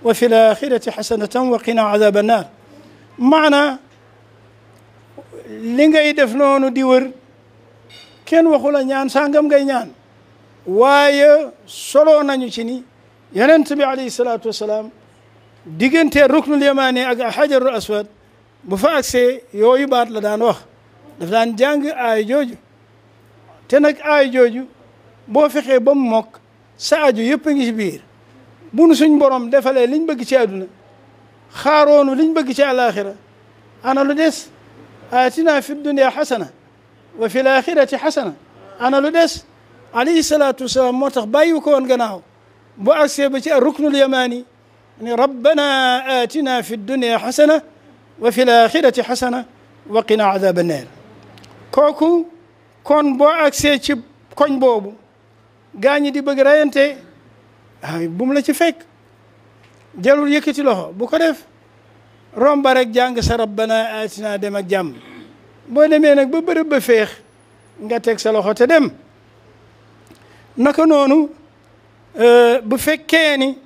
wa fi laaxirati xasanatan wa qina azaba annar maana li ngay def noonu di wër kenn waxu la ñaan sàngam ngay ñaan waaye solo nañu ci ni yonent bi alayhi salaatu wassalaam diggante ruknul yamaani ak hajarul aswad bu fa agsee yooyu baat la daan wax daf daan jàng aay jooju te nag aay jooju boo fexee ba mu mokk sa aju yëpp a ngi ci biir bu nu suñ borom defalee liñ bëgg ci àdduna xaaroonu liñ bëgg ci àlaaxira ana lu des aatina fi dunya xasana wa fi laaxirati xasana ana lu des alayhi salaatu wasalaam moo tax bàyyi ko woon gannaaw bu agsee ba ci ar ruknul yamaani ni rabbana aatina fi dunya xasana wa fi laaxirati xasana wa qina azaba annar kooku kon boo agsee ci koñ boobu gaa ñi di bëgg rayante ay bu mu la ci fekk jarul yëkkati loxo bu ko def romba rek jàng sa rabbana atina dem ak jàmm boo demee nag ba bërëb ba feex nga teg sa loxo te dem naka noonu bu fekkee ni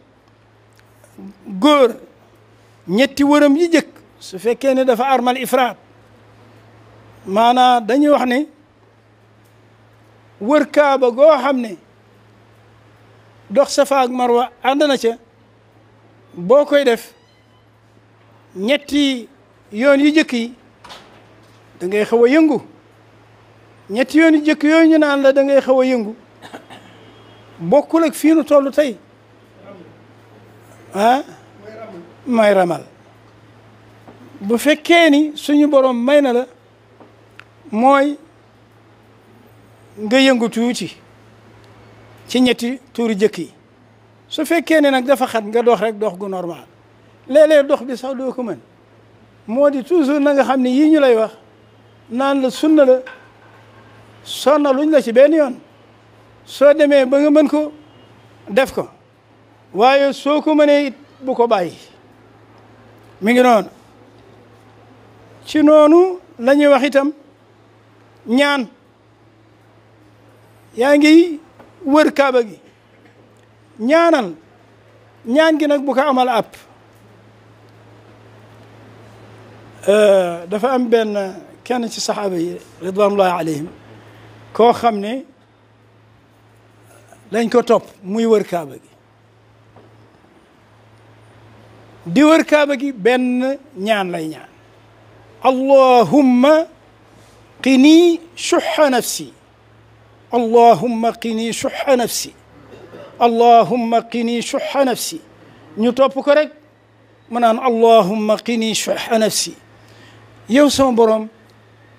góor ñetti wërëm yi jëkk su fekkee ne dafa armal ifraat maanaam dañuy wax ne wër kaaba goo xam ne dox safa ak marwa ànd na ca boo koy def ñetti yoon yu jëkk yi da ngay xaw a yëngu ñetti yoon yu jëkk yooyu ñu naan la da ngay xaw a yëngu bokkul ak fii nu toll tey ah mooy ramal bu fekkee ni suñu borom may na la mooy nga yëngu tuuti ci ñetti tuuri jëkk yi su fekkee ne nag dafa xat nga dox rek dox gu normal léeg-léeg dox bi sax doo ko mën moo di toujours na nga xam ne yii ñu lay wax naan la sunna la sonna luñ la ci benn yoon soo demee ba nga mën ko def ko waaye soo ko mënee it bu ko bàyyi mi ngi noonu ci noonu la ñuy wax itam ñaan yaa ngi wër kaaba gi ñaanal ñaan gi nag bu ko amal app dafa am benn kenn ci saxaaba yi ridwanullahi alayhim koo xam ne dañ ko topp muy wër kaaba gi di wër kaaba gi benn ñaan lay ñaan allahumma qini shuhha nafsi allahumma qini shuhha nafsi allahumma qini shuhha nafsi ñu topp ko rek mu naan allahumma qini shuhha nafsi yow sama borom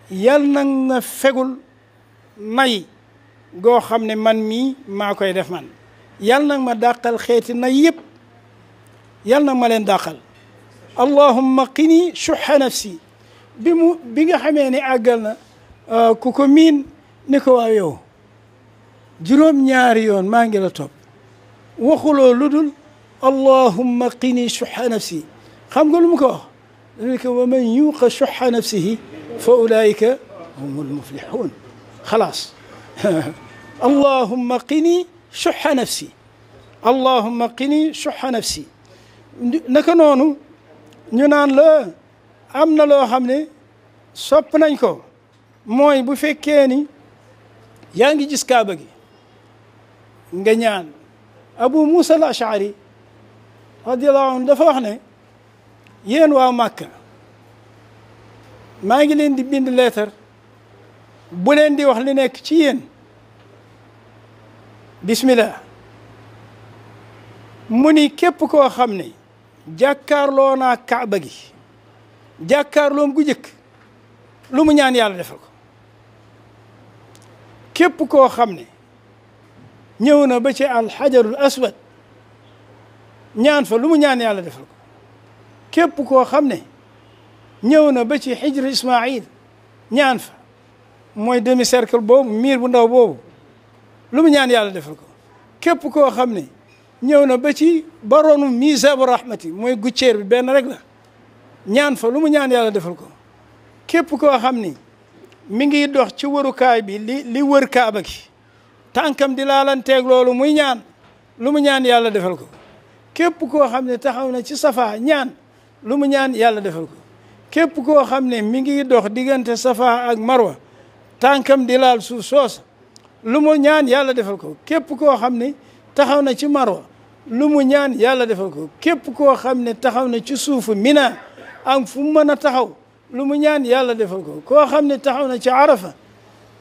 yal na nga fegul nay goo xam ne man mii maa koy def man yal na ma dàqal xeeti nay yëpp yal na ma leen dàqal allahumma qini shuhha nafsi bi nga xamee ne àggal na ku ko miin ni ko waaw yow juróom-ñaari yoon maa ngi la topp waxuloo lu dul allahumma qini shuhha nafsi xam nga lu mu ko wax dañu ko wa man yuqa shuhha nafsihi fa ulaika humul muflihun xalaas allahumma qini shuhha nafsi allahumma qini shuhha nafsi naka noonu ñu naan la am na loo xam ne sopp nañ ko mooy bu fekkee ni yaa ngi gis kaaba gi nga ñaan Abu Musa al Ashari radiyallahu anhu dafa wax ne yéen waa Màkka maa ngi leen di bind leetar bu leen di wax li nekk ci yéen bismillah mu ni képp koo xam ne jàkkaarloo naa kaaba gi jàkkaarloom gu jëkk lu mu ñaan yàlla defal ko képp koo xam ne ñëw na ba ci alxajarul aswad ñaan fa lu mu ñaan yàlla defal ko képp koo xam ne ñëw na ba ci xijr Ismaïl ñaan fa mooy demi cercle boobu miir bu ndaw boobu lu mu ñaan yàlla defal ko képp koo xam ne ñëw na ba ci baronu misabu rahmati mooy gucceer bi benn rek la ñaan fa lu mu ñaan yàlla defal ko képp koo xam ni mi ngi dox ci wërukaay bi li wër kaaba gi tànkam di laalanteeg loolu muy ñaan lu mu ñaan yàlla defal ko képp koo xam ne taxaw na ci safa ñaan lu mu ñaan yàlla defal ko képp koo xam ne mi ngi dox diggante safa ak marwa tànkam di laal suuf soosa lu mu ñaan yàlla defal ko képp koo xam ne taxaw na ci marwa lu mu ñaan yàlla defal ko képp koo xam ne taxaw na ci suufu mina ak fu mu mën a taxaw lu mu ñaan yàlla defal ko koo xam ne taxaw na ci arafa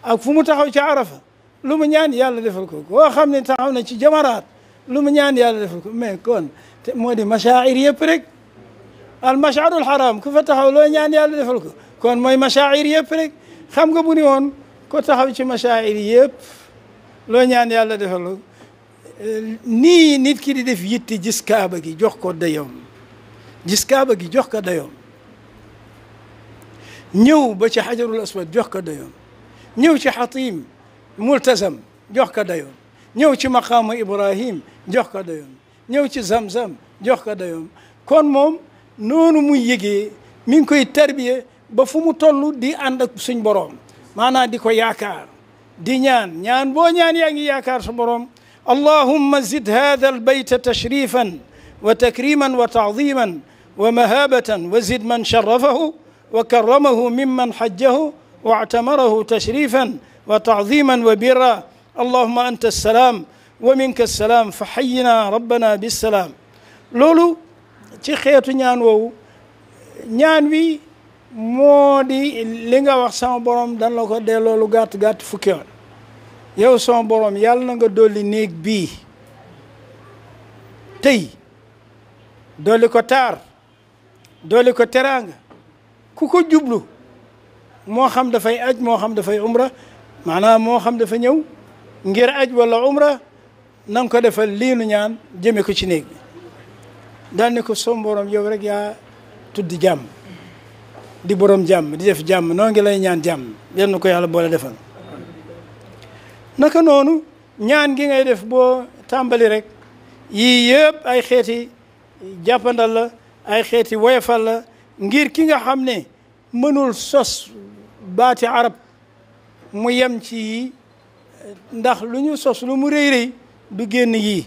ak fu mu taxaw ci arafa lu mu ñaan yàlla defal ko koo xam ne taxaw na ci jamaraat lu mu ñaan yàlla defal ko mais kon te moo di mashaa'ir yëpp rek al mash'arul haram ku fa taxaw loo ñaan yàlla defal ko kon mooy mashaa'ir yëpp rek xam nga bu ni woon ko taxaw ci mashaa'ir yëpp loo ñaan yàlla defal ko nii nit ki di def yitti gis kaaba gi jox ko dayoom gis kaaba gi jox ko dayoom ñëw ba ci xajarul aswad jox ko dayoom ñëw ci xatim multazam jox ko dayoom ñëw ci maqaamu ibrahim jox ko dayoom ñëw ci zamzam jox ko dayoom kon moom noonu muy yëgee mi ngi koy tarbiye ba fu mu toll di ànd ak suñ boroom maanaam di ko yaakaar di ñaan boo ñaan yaa ngi yaakaar sa boroom allahumma zid hada albayta tashrifan wa takriman wa taadiman wa mahabatan wa zid man sharafahu wa karramahu mimman xajjahu wa actamarahu tashrifan wa taadiman wa birra allahumma anta alsalaam wa minka alsalaam fa xayyina rabbana bissalaam loolu ci xeetu ñaan woowu ñaan wi moo di li nga wax sama borom dan la ko delloo lu gàtt-gàtt fukki yoon yow sama borom yàlla na nga dolli néeg bii tey dolli ko taar dolli ko teraanga ku ko jublu moo xam dafay aj moo xam dafay umra maanaam moo xam dafa ñëw ngir aj wala umra na nga ko defal lii nu ñaan jëme ko ci néeg bi daal ni ko sama borom yow rek yaa tudd jàmm di borom jàmm di def jàmm noo ngi lay ñaan jàmm yal na ko yàlla boole defal naka noonu ñaan gi ngay def boo tàmbali rek yii yëpp ay xeeti jàppandal la ay xeeti woyofal la ngir ki nga xam ne mënul sos baati arab mu yem ci yii ndax lu ñu sos lu mu rëy rëy du génn yii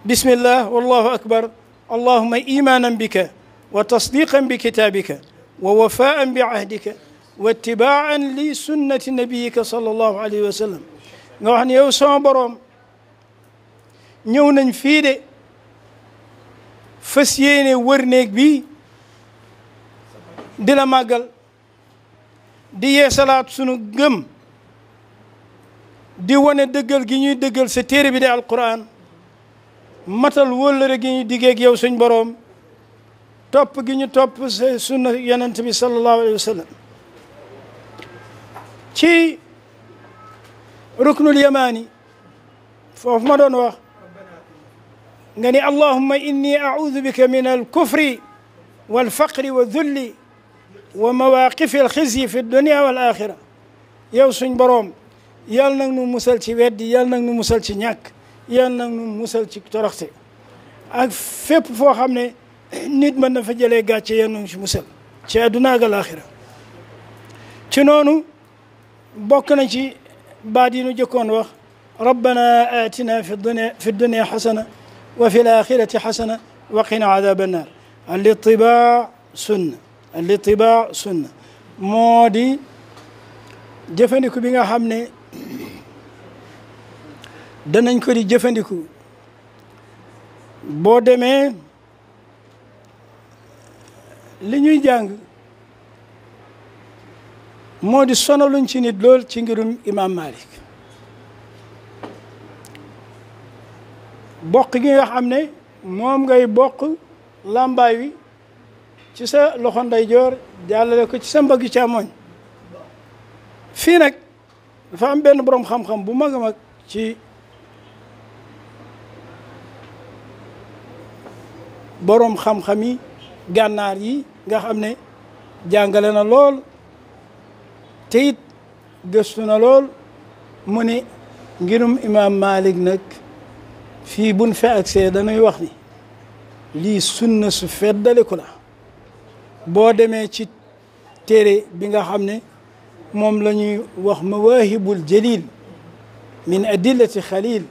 bismillah wallahu akbar allahumma imanan bika wa tasdiqan bi kitabika wa wafaan bi ahdika wa ittibaan li sunnati nabiyika sallallahu alayhi wa sallam nga wax ne yow sama boroom ñëw nañ fii de fas yéene wër néeg bi di la màggal di yeesalaat sunu gëm di wane dëggal gi ñuy dëggal sa téere bi de alquran matal wóllëre gi ñuy diggeeg yow suñ boroom topp gi ñu topp sa sunna yonent bi sallallahu alayhi wa sallam ci ruknul yamani foofu ma doon wax nga ni allahumma inni audu bika min alkufri walfaqri wa dulli wa mawaqifi alxizyi fi dunia wal axira yow suñ boroom yal nag nu musal ci weddi yal nag nu musal ci ñàkk yal nag nu musal ci toroxte ak fépp foo xam ne nit mën na fa jëlee gàcce yal nag ci musal ci àdduna ak alaaxira ci noonu bokk na ci baat yi nu jëkkoon wax rabbana atina fi dunia xasana wa fi laaxirati xasana wa qina adaba annar al itibaa sunna litibaa sunna moo di jëfandiku bi nga xam ne danañ ko di jëfandiku boo demee li ñuy jàng moo di sonaluñ ci nit lool ci ngirum imam Malik bokk gi nga xam ne moom ngay bokk làmbaay wi ci sa loxo ndeyjoor jàllale ko ci sa mbaggu càmmoñ fii nag dafa am benn boroom xam-xam bu mag a mag ci boroom xam-xam yi gànnaar yi nga xam ne jàngale na lool te it gëstu na lool mu ni ngirum imam Malik nag fii buñ fe agsee dañuy wax ni lii sunna su feddaliku la boo demee ci téere bi nga xam ne moom la ñuy wax mawaahibul jalil min adillati xalil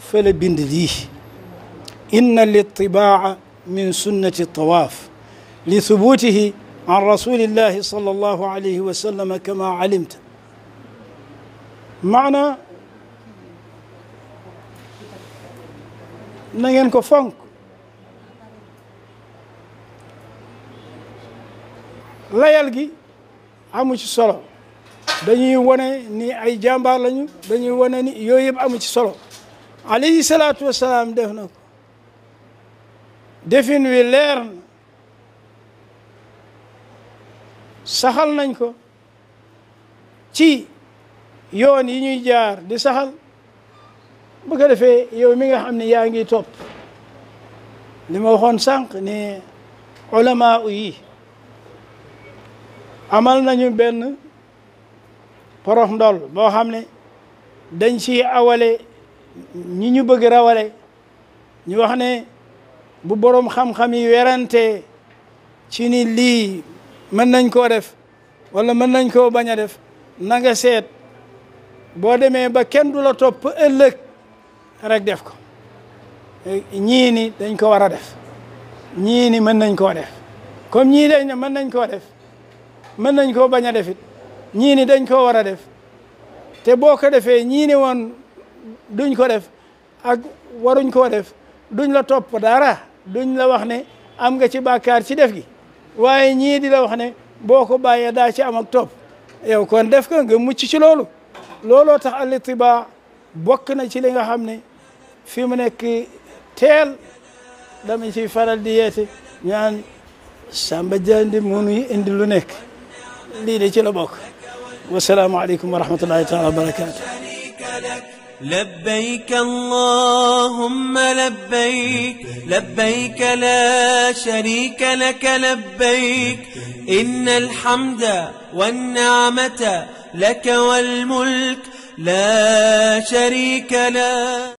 fa la bind lii inna litibaa min sunnati tawaaf li thubutihi an rasulillahi sallallahu alayhi wa sallam kama alimta maana na ngeen ko fonk layal gi amu ci solo dañuy wane ni ay jàmbaar lañu dañuy wane ni yooyu yëpp amu ci solo alayhi salaatu wasalaam def na ko defin wi leer na saxal nañ ko ci yoon yi ñuy jaar di saxal bu ko defee yow mi nga xam ne yaa ngi topp li ma waxoon sànq ne ulama yi amal nañu benn porox ndol boo xam ne dañ ci awale ñi ñu bëgg rawale ñu wax ne bu boroom xam-xam yi werante ci ni lii mën nañ koo def wala mën nañ koo bañ a def na nga seet boo demee ba kenn du la topp ëllëg rek def ko ñii ni dañ ko war a def ñii ni mën nañ koo def comme ñii dañ ne mën nañ koo def mën nañ koo bañ a def it ñii ni dañ koo war a def te boo ko defee ñii ni woon duñ ko def ak waruñ koo def duñ la topp dara duñ la wax ne am nga ci bàkkaar ci def gi waaye ñii di la wax ne boo ko bàyyee daa ci am ak topp yow kon def ko nga mucc ci loolu looloo tax al itibaa bokk na ci li nga xam ne fi mu nekk teel dama ciy faral di yeete ñaan Samba Jandi munuy indi lu nekk lii de ci la bokk wasalaamu aleykum wa rahmatullahi taala wa barakaatu لبيك اللهم لبيك لبيك لا شريك لك لبيك إن الحمد والنعمة لك والملك لا شريك له